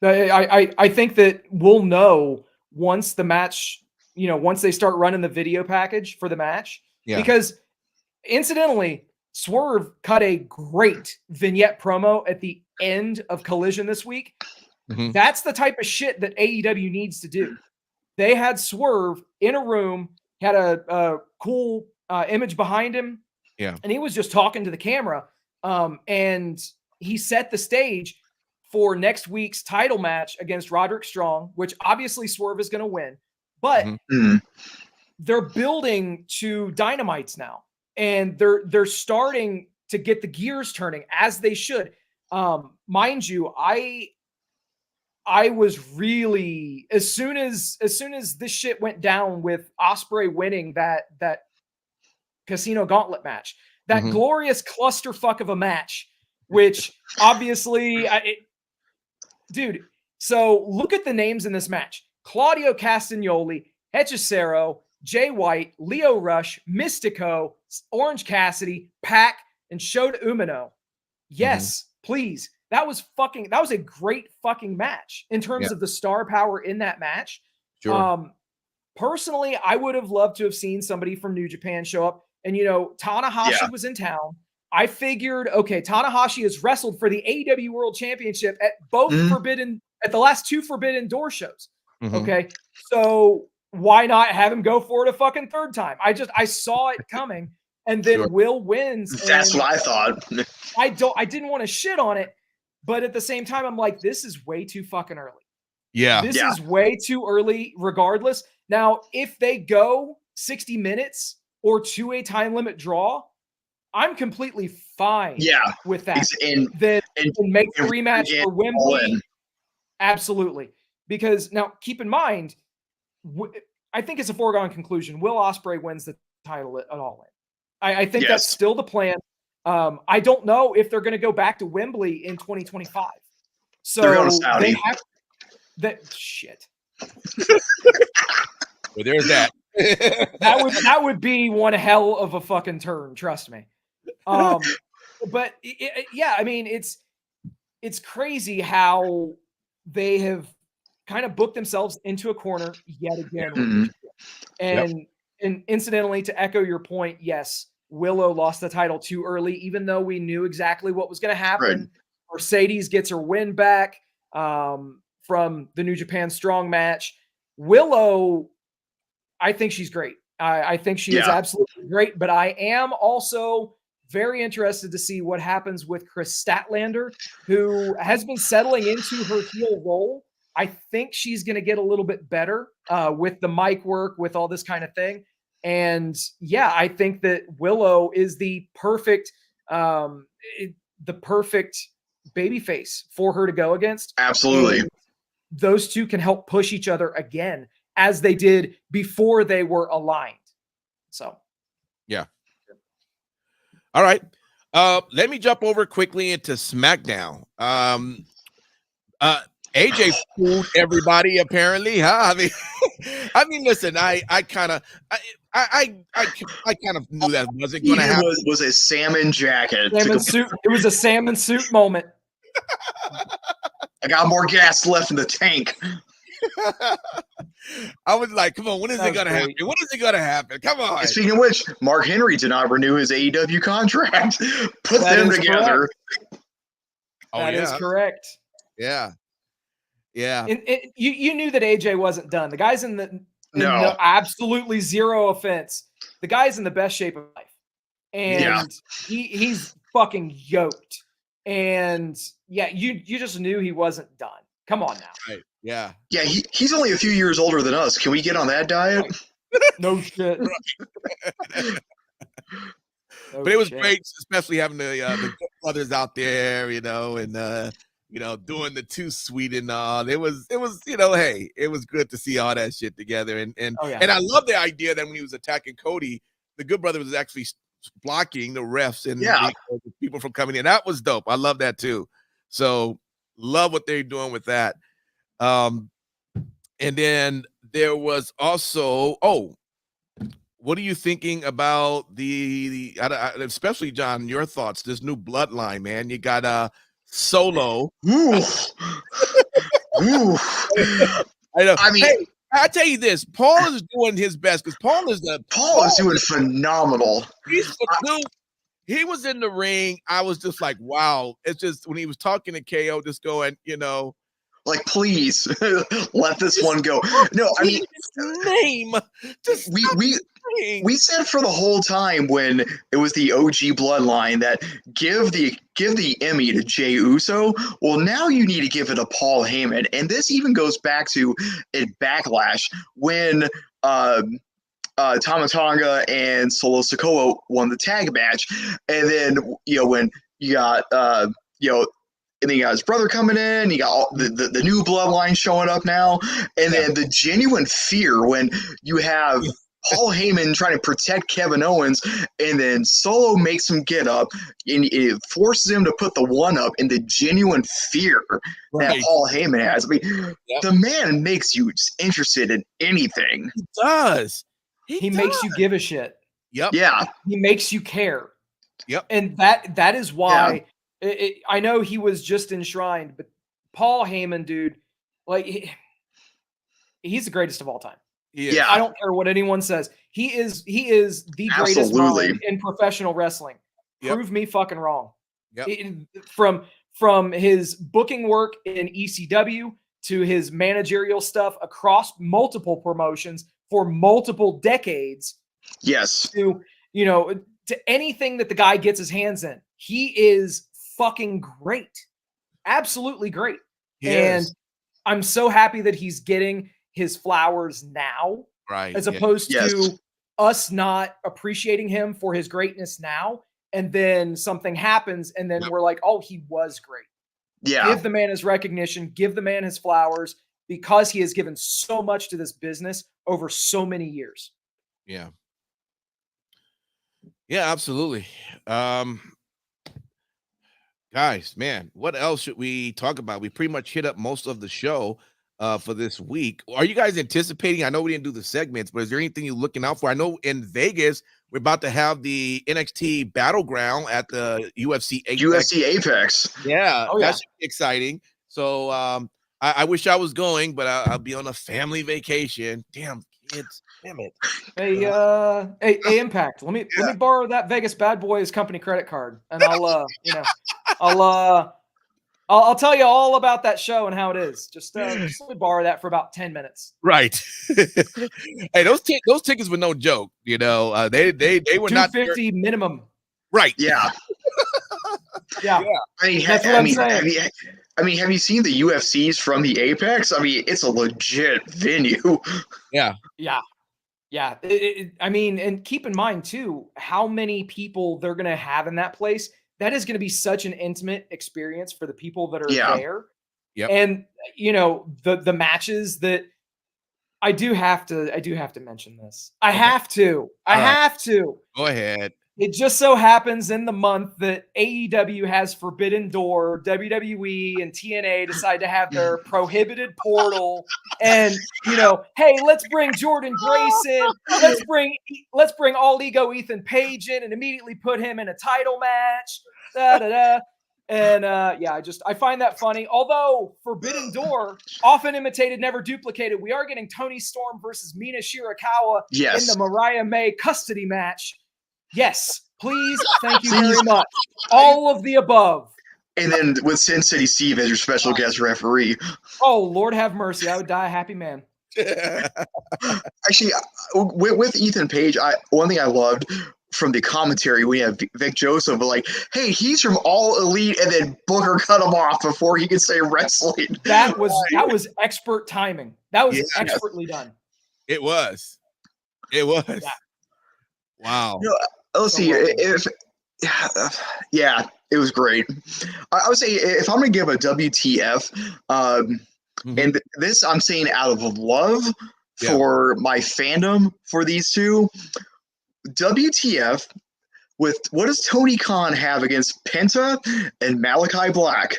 I think that we'll know once the match, once they start running the video package for the match, because incidentally, Swerve cut a great vignette promo at the end of Collision this week. Mm-hmm. That's the type of shit that AEW needs to do. They had Swerve in a room, had a cool image behind him, and he was just talking to the camera, and he set the stage for next week's title match against Roderick Strong, which obviously Swerve is going to win, but they're building to Dynamites now, and they're starting to get the gears turning, as they should. Mind you, I was really, as soon as this shit went down with Ospreay winning that Casino Gauntlet match, that glorious clusterfuck of a match, which obviously, dude. So look at the names in this match: Claudio Castagnoli, Hechicero, Jay White, Leo Rush, Mystico, Orange Cassidy, Pac, and showed Umino, yes, please. That was a great fucking match in terms of the star power in that match. Sure. Personally, I would have loved to have seen somebody from New Japan show up. And, you know, Tanahashi was in town. I figured, okay, Tanahashi has wrestled for the AEW World Championship at both at the last 2 Forbidden Door shows. Okay. So why not have him go for it a fucking third time? I saw it coming, and then Will wins. That's what I thought. I didn't want to shit on it, but at the same time, I'm like, this is way too fucking early. Yeah. This is way too early, regardless. Now, if they go 60 minutes or to a time limit draw, I'm completely fine with that. And make the rematch for Wembley. Absolutely. Because now, keep in mind, I think it's a foregone conclusion. Will Ospreay wins the title at All In. I think that's still the plan. I don't know if they're going to go back to Wembley in 2025. So they're going to Saudi. They have that shit. Well, there's that. that would be one hell of a fucking turn. Trust me. But I mean, it's crazy how they have kind of booked themselves into a corner yet again. And incidentally, to echo your point, yes, Willow lost the title too early, even though we knew exactly what was going to happen. Right. Mercedes gets her win back from the New Japan Strong match. Willow, I think she's great. I think she is absolutely great, but I am also very interested to see what happens with Chris Statlander, who has been settling into her heel role. I think she's going to get a little bit better with the mic work, with all this kind of thing. And I think that Willow is the perfect babyface for her to go against. Absolutely. And those two can help push each other again, as they did before they were aligned. So, all right. Let me jump over quickly into SmackDown. AJ fooled everybody apparently, huh? I mean, listen, I kind of knew that wasn't going to happen. It was a salmon jacket. Salmon suit. It was a salmon suit moment. I got more gas left in the tank. I was like, come on, when is it going to happen? When is it going to happen? Come on. And speaking of which, Mark Henry did not renew his AEW contract. Put them together. That is correct. Yeah. Yeah. And you knew that AJ wasn't done. The guy's in the absolutely zero offense. The guy's in the best shape of life. And he's fucking yoked. And you just knew he wasn't done. Come on now. Right. Yeah. Yeah, he's only a few years older than us. Can we get on that diet? No shit. But it was great, especially having the brothers out there, and doing the too sweet and all. It was, hey, it was good to see all that shit together. And I love the idea that when he was attacking Cody, the Good Brother was actually blocking the refs and the people from coming in. That was dope. I love that too. So love what they're doing with that. And then there was also, what are you thinking about especially John, your thoughts, this new bloodline, man? You got Solo. Ooh. I know. I mean, hey, I tell you this, Paul is doing his best because Paul is doing phenomenal. He was in the ring. I was just like, wow. It's just when he was talking to KO, just going, like, please let this one go. No, I mean, name. Just we said for the whole time when it was the OG bloodline that give the Emmy to Jey Uso. Well, now you need to give it to Paul Heyman, and this even goes back to at Backlash when Tama Tonga and Solo Sikoa won the tag match, and then when you got and then you got his brother coming in. You got all the new bloodline showing up now. And then the genuine fear when you have Paul Heyman trying to protect Kevin Owens, and then Solo makes him get up, and it forces him to put the one up, and the genuine fear that Paul Heyman has. I mean, the man makes you interested in anything. He does. He makes you give a shit. Yep. Yeah. He makes you care. Yep. And that is why I know he was just enshrined, but Paul Heyman, dude, like he's the greatest of all time. Yeah. I don't care what anyone says. He is the greatest mind in professional wrestling. Prove me fucking wrong. From his booking work in ECW to his managerial stuff across multiple promotions for multiple decades. Yes. To, to anything that the guy gets his hands in, he is fucking great. Absolutely great. And I'm so happy that he's getting his flowers now, as opposed to us not appreciating him for his greatness now. And then something happens, and then we're like, oh, he was great. Yeah. Give the man his recognition, give the man his flowers, because he has given so much to this business over so many years. Yeah. Yeah, absolutely. Guys, man, what else should we talk about? We pretty much hit up most of the show for this week. Are you guys anticipating? I know we didn't do the segments, but is there anything you're looking out for? I know in Vegas, we're about to have the NXT Battleground at the UFC Apex. UFC Apex. Yeah, that's exciting. So I wish I was going, but I'll be on a family vacation. Damn kids. Damn it. Hey, Impact. Let me borrow that Vegas BadBoyz company credit card, and I'll tell you all about that show and how it is. Just let me borrow that for about 10 minutes. Right. Hey, those tickets were no joke. They were not $250 minimum. Right. Yeah. Yeah. I mean, that's what I'm saying. Have you seen the UFCs from the Apex? I mean, it's a legit venue. Yeah. Yeah. Yeah. I mean, and keep in mind too, how many people they're going to have in that place. That is going to be such an intimate experience for the people that are there. Yep. And the matches that I do have to mention this. I have to. Go ahead. It just so happens in the month that AEW has Forbidden Door, WWE and TNA decide to have their prohibited portal, and hey, let's bring Jordan Grace in. Let's bring All Ego Ethan Page in and immediately put him in a title match. And I find that funny. Although Forbidden Door, often imitated, never duplicated, we are getting Toni Storm versus Mina Shirakawa in the Mariah May custody match. Yes, please. Thank you very much. All of the above. And then with Sin City Steve as your special guest referee. Oh, Lord have mercy. I would die a happy man. Actually, with Ethan Page, one thing I loved from the commentary, we have Vic Joseph, like, hey, he's from All Elite, and then Booker cut him off before he could say wrestling. That was expert timing. That was expertly done. It was. Yeah. Wow. Let's see. It was great. I would say if I'm going to give a WTF, and this I'm saying out of love for my fandom for these two, WTF with what does Tony Khan have against Penta and Malachi Black?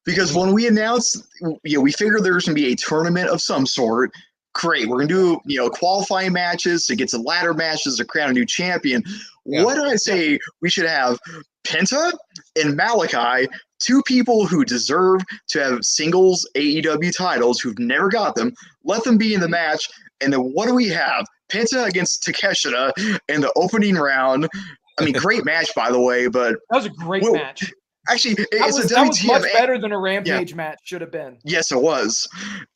Because when we announced, we figured there's going to be a tournament of some sort. Great. We're going to do, qualifying matches to get to ladder matches to crown a new champion. Yeah. What did I say? We should have Penta and Malachi, two people who deserve to have singles AEW titles who've never got them. Let them be in the match. And then what do we have? Penta against Takeshita in the opening round. I mean, great match, by the way, but that was a great match. Actually, that was much better than a Rampage match should have been. Yes, it was.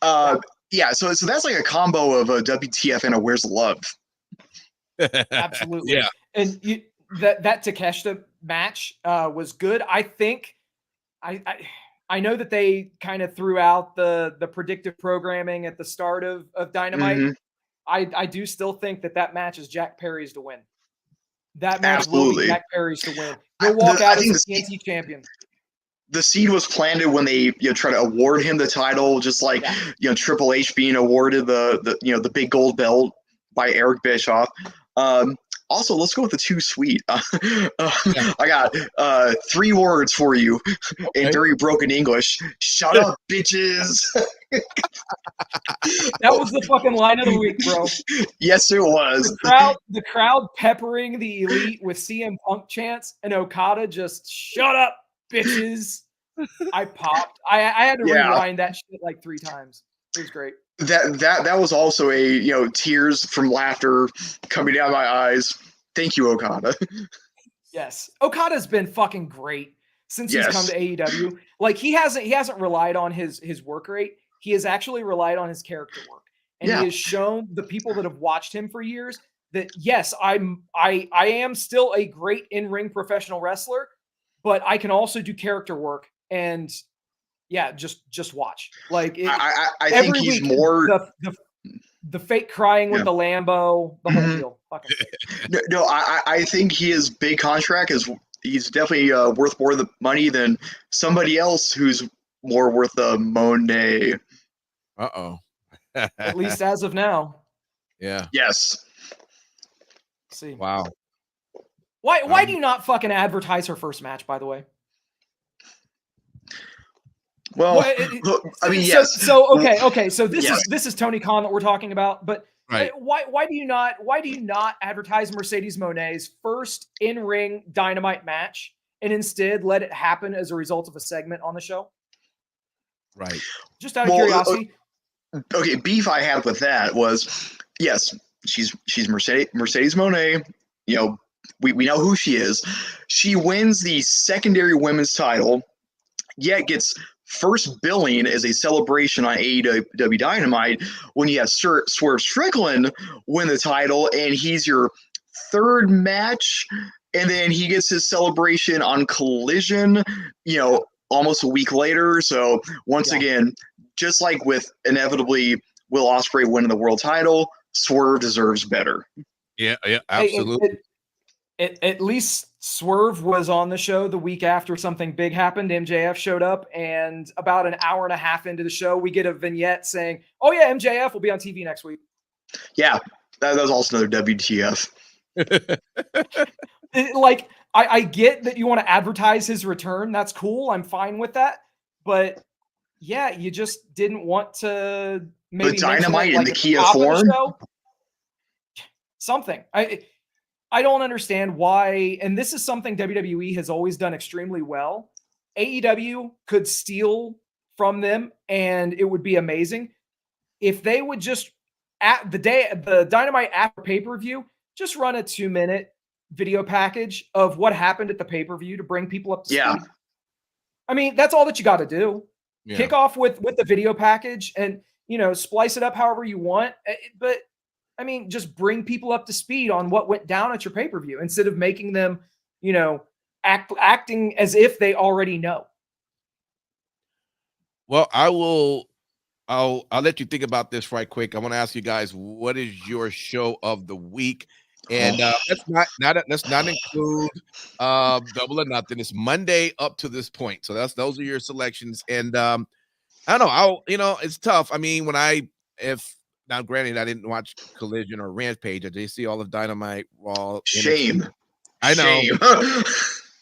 So that's like a combo of a WTF and a Where's the Love. Absolutely. Yeah. And that Takeshita match was good. I think I know that they kind of threw out the predictive programming at the start of Dynamite. Mm-hmm. I do still think that match is Jack Perry's to win. That match will be Jack Perry's to win. He'll walk out as the TNT champion. The seed was planted when they try to award him the title, just like Triple H being awarded the big gold belt by Eric Bischoff. Also, let's go with the too sweet. I got 3 words for you in very broken English. Shut up, bitches. That was the fucking line of the week, bro. Yes, it was. The crowd peppering the Elite with CM Punk chants, and Okada just shut up, bitches. I popped. I had to rewind that shit like 3 times. It was great. That was also a tears from laughter coming down my eyes. Thank you, Okada. Yes, Okada's been fucking great since he's come to AEW. Like he hasn't relied on his work rate. He has actually relied on his character work, and he has shown the people that have watched him for years that yes, I am still a great in-ring professional wrestler, but I can also do character work. And yeah, just watch. Like I think he's more the fake crying with the Lambo, the whole deal. No, I think his big contract he's definitely worth more of the money than somebody else who's more worth the money. At least as of now. Yeah. Yes. Let's see. Wow. Why do you not fucking advertise her first match, by the way? Well, I mean, yes. So okay. So this is Tony Khan that we're talking about, but why do you not advertise Mercedes Moné's first in-ring Dynamite match and instead let it happen as a result of a segment on the show? Right. Just out of curiosity. Okay, beef I had with that was yes, she's Mercedes Moné. We know who she is. She wins the secondary women's title, yet gets first billing as a celebration on AEW Dynamite when you have Swerve Strickland win the title, and he's your third match, and then he gets his celebration on Collision, almost a week later. So once again, just like with inevitably Will Ospreay winning the world title, Swerve deserves better. Yeah, absolutely. At least Swerve was on the show the week after something big happened. MJF showed up, and about an hour and a half into the show, we get a vignette saying, "Oh yeah, MJF will be on TV next week." Yeah, that was also another WTF. I get that you want to advertise his return. That's cool. I'm fine with that. But yeah, you just didn't want to maybe Dynamite in the Kia form. Something. I don't understand why, and this is something WWE has always done extremely well. AEW could steal from them, and it would be amazing if they would just the Dynamite after pay-per-view, just run a 2-minute video package of what happened at the pay-per-view to bring people up to speed. I mean, that's all that you got to do. Yeah. Kick off with the video package and splice it up however you want, but I mean, just bring people up to speed on what went down at your pay-per-view instead of making them, acting as if they already know. Well, I'll let you think about this right quick. I want to ask you guys, what is your show of the week? And let's not include Double or Nothing. It's Monday up to this point. So those are your selections. And I don't know. It's tough. I mean, now, granted, I didn't watch Collision or Rampage. I did see all of Dynamite, Raw. Shame. NXT. I know.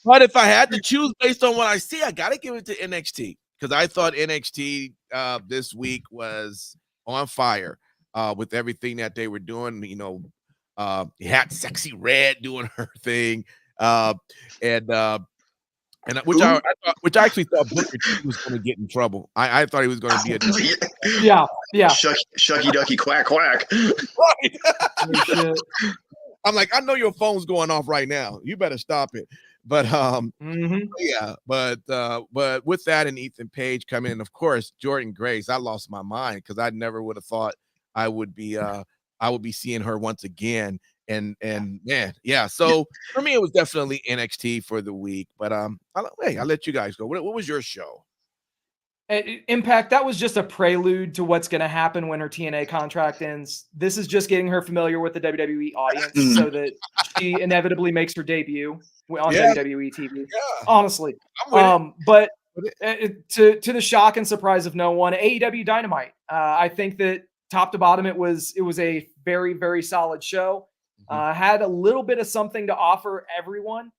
But if I had to choose based on what I see, I got to give it to NXT because I thought NXT this week was on fire with everything that they were doing. You had Sexy Red doing her thing, which I actually thought Booker T was going to get in trouble. I thought he was going to be a yeah. Shucky ducky quack quack. Right. I'm like, I know your phone's going off right now. You better stop it. But yeah. But with that and Ethan Page coming in, of course, Jordan Grace, I lost my mind because I never would have thought I would be seeing her once again. And man, yeah. So for me, it was definitely NXT for the week. But I'll let you guys go. What was your show? Impact. That was just a prelude to what's going to happen when her TNA contract ends. This is just getting her familiar with the WWE audience so that she inevitably makes her debut on WWE TV. Yeah. Honestly, but to the shock and surprise of no one, AEW Dynamite. I think that top to bottom, it was a very, very solid show. Had a little bit of something to offer everyone.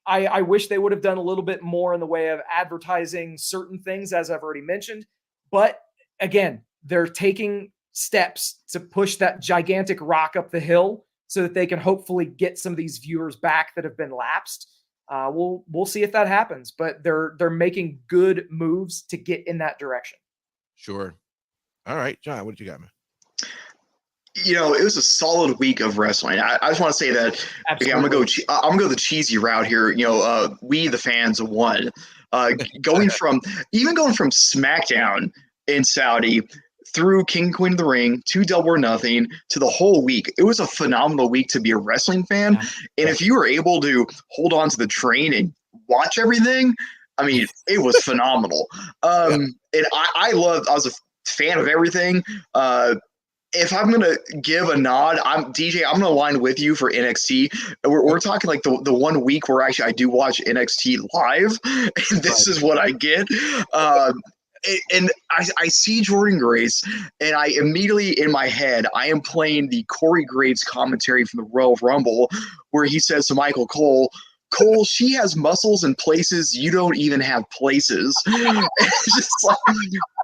I wish they would have done a little bit more in the way of advertising certain things, as I've already mentioned. But again, they're taking steps to push that gigantic rock up the hill so that they can hopefully get some of these viewers back that have been lapsed. We'll see if that happens, but they're making good moves to get in that direction. Sure. All right, John, what you got, man? It was a solid week of wrestling. I just want to say that. Okay, I'm gonna go the cheesy route here. We the fans won. Going from SmackDown in Saudi through King and Queen of the Ring to Double or Nothing to the whole week. It was a phenomenal week to be a wrestling fan. Yeah. And if you were able to hold on to the train and watch everything, I mean, it was phenomenal. And I was a fan of everything. If I'm going to give a nod, I'm going to align with you for NXT. We're talking like the 1 week where actually I do watch NXT live, and this is what I get. And I see Jordan Grace, and I immediately in my head, I am playing the Corey Graves commentary from the Royal Rumble, where he says to Michael Cole, she has muscles in places you don't even have places. It's just like,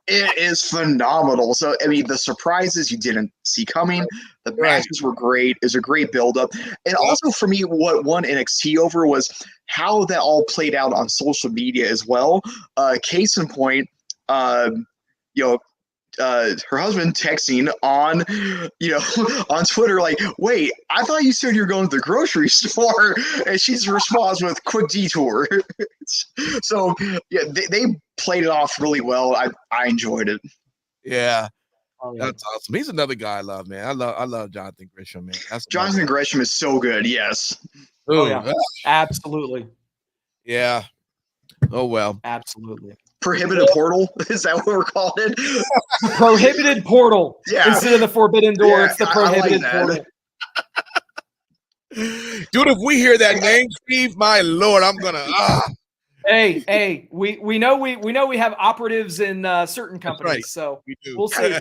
it is phenomenal. So, I mean, the surprises you didn't see coming, the matches were great. It was a great buildup. And also for me, what won NXT over was how that all played out on social media as well. Case in point, her husband texting on Twitter like, wait, I thought you said you're going to the grocery store, and she's responds with quick detour. So yeah, they played it off really well. I enjoyed it. Yeah. That's awesome. He's another guy I love, man. I love Jonathan Gresham, man. Jonathan Gresham is so good. Yes. Absolutely. Yeah. Oh well. Absolutely. Prohibited portal, is that what we're calling it? Prohibited portal. Yeah. Instead of the forbidden door, it's the prohibited portal. Dude, if we hear that name, Steve, my Lord, I'm gonna. Hey, we know we have operatives in certain companies, so we'll see.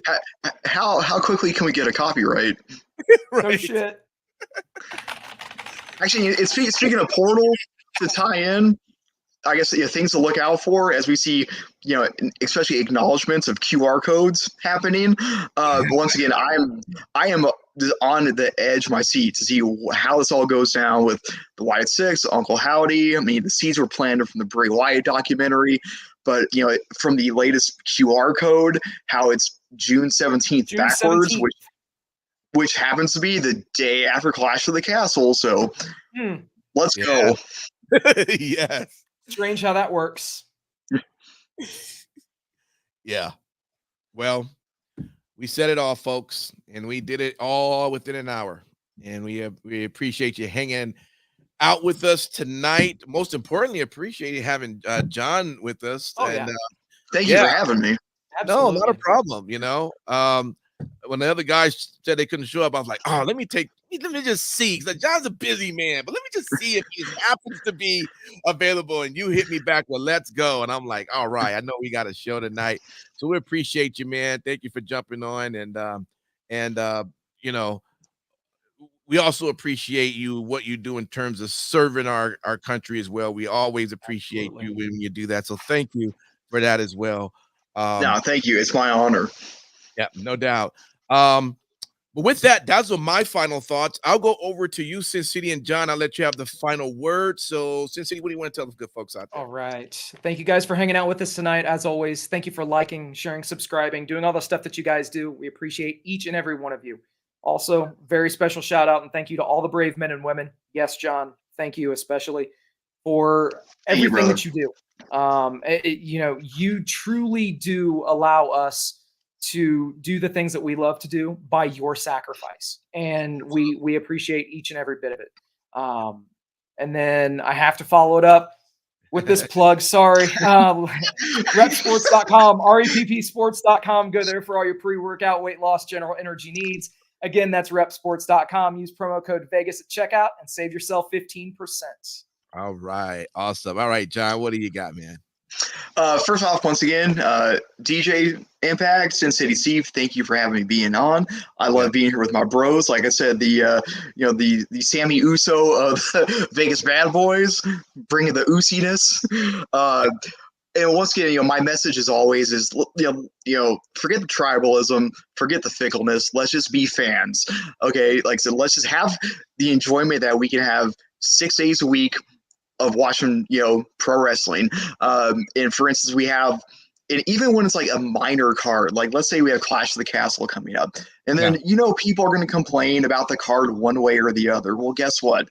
How quickly can we get a copyright? No shit. Actually, speaking of portal, to tie in, I guess things to look out for as we see, especially acknowledgments of QR codes happening. Once again, I am on the edge of my seat to see how this all goes down with the Wyatt Six, Uncle Howdy. I mean, the seeds were planted from the Bray Wyatt documentary, but from the latest QR code, how it's June 17th backwards, 17th. which happens to be the day after Clash of the Castle. So let's go. Yes. Strange how that works. Yeah. Well, we set it all, folks, and we did it all within an hour. And we appreciate you hanging out with us tonight. Most importantly, appreciate having John with us. Thank you for having me. Absolutely. No, not a problem. When the other guys said they couldn't show up, I was like, oh, let me just see. Because John's a busy man, but let me just see if he happens to be available. And you hit me back, well, let's go. And I'm like, all right, I know we got a show tonight. So we appreciate you, man. Thank you for jumping on. And we also appreciate what you do in terms of serving our country as well. We always appreciate you when you do that. So thank you for that as well. No, thank you. It's my honor. Yeah, no doubt. But with that, those are my final thoughts. I'll go over to you, Sin City, and John. I'll let you have the final word. So, Sin City, what do you want to tell the good folks out there? All right. Thank you guys for hanging out with us tonight. As always, thank you for liking, sharing, subscribing, doing all the stuff that you guys do. We appreciate each and every one of you. Also, very special shout out and thank you to all the brave men and women. Yes, John, thank you especially for everything that you do. You truly do allow us to do the things that we love to do by your sacrifice. And we appreciate each and every bit of it. And then I have to follow it up with this plug. Sorry. Repsports.com, reppsports.com. Go there for all your pre-workout, weight loss, general energy needs. Again, that's repsports.com. Use promo code Vegas at checkout and save yourself 15%. All right. Awesome. All right, John, what do you got, man? First off, once again, DJ Impact, Sin City Steve, thank you for having me being on. I love being here with my bros. Like I said, the Sammy Uso of Vegas BadBoyz, bringing the oosiness. And once again, my message as always is, forget the tribalism, forget the fickleness. Let's just be fans. Okay. Like I said, let's just have the enjoyment that we can have 6 days a week of watching, pro wrestling. And for instance, we have, and even when it's like a minor card, like let's say we have Clash of the Castle coming up, and then, people are going to complain about the card one way or the other. Well, guess what?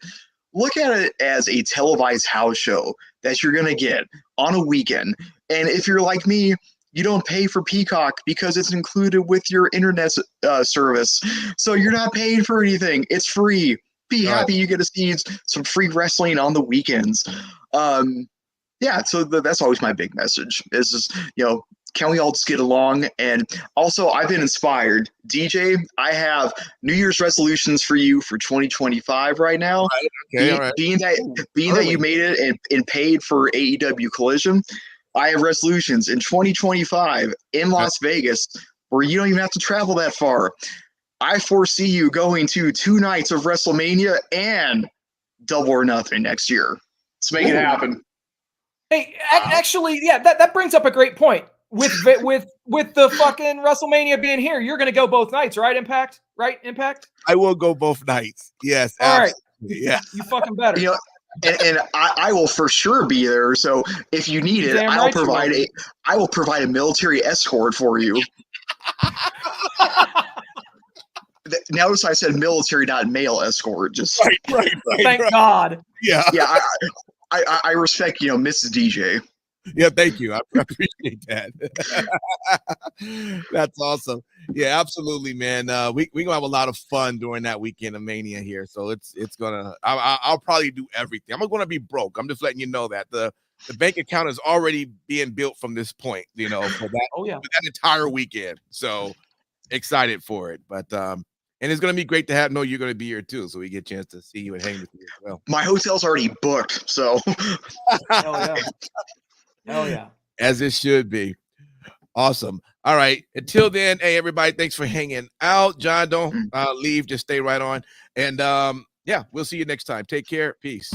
Look at it as a televised house show that you're going to get on a weekend. And if you're like me, you don't pay for Peacock because it's included with your internet service. So you're not paying for anything. It's free. Be happy you get to see some free wrestling on the weekends. So that's always my big message is just, can we all just get along? And also, I've been inspired. DJ, I have New Year's resolutions for you for 2025 right now. Being that you made it and paid for AEW Collision, I have resolutions in 2025 in Las Vegas where you don't even have to travel that far. I foresee you going to 2 nights of WrestleMania and Double or Nothing next year. Let's make it happen. Hey, actually, that brings up a great point. With the fucking WrestleMania being here, you're going to go both nights, right? Impact? I will go both nights. Yes. All right. Yeah. You fucking better. And I will for sure be there. So if you need it, I will provide a military escort for you. Notice I said military, not male escort. Just right. Thank God. Yeah. I respect, Mrs. DJ. Yeah, thank you. I appreciate that. That's awesome. Yeah, absolutely, man. We gonna have a lot of fun during that weekend of Mania here. So it's gonna. I'll probably do everything. I'm gonna be broke. I'm just letting you know that the bank account is already being built from this point. For that. For that entire weekend. So excited for it. But and it's gonna be great to know you're gonna be here too, so we get a chance to see you and hang with you as well. My hotel's already booked, so. Hell yeah. As it should be. Awesome. All right. Until then, hey, everybody, thanks for hanging out. John, don't leave. Just stay right on. And we'll see you next time. Take care. Peace.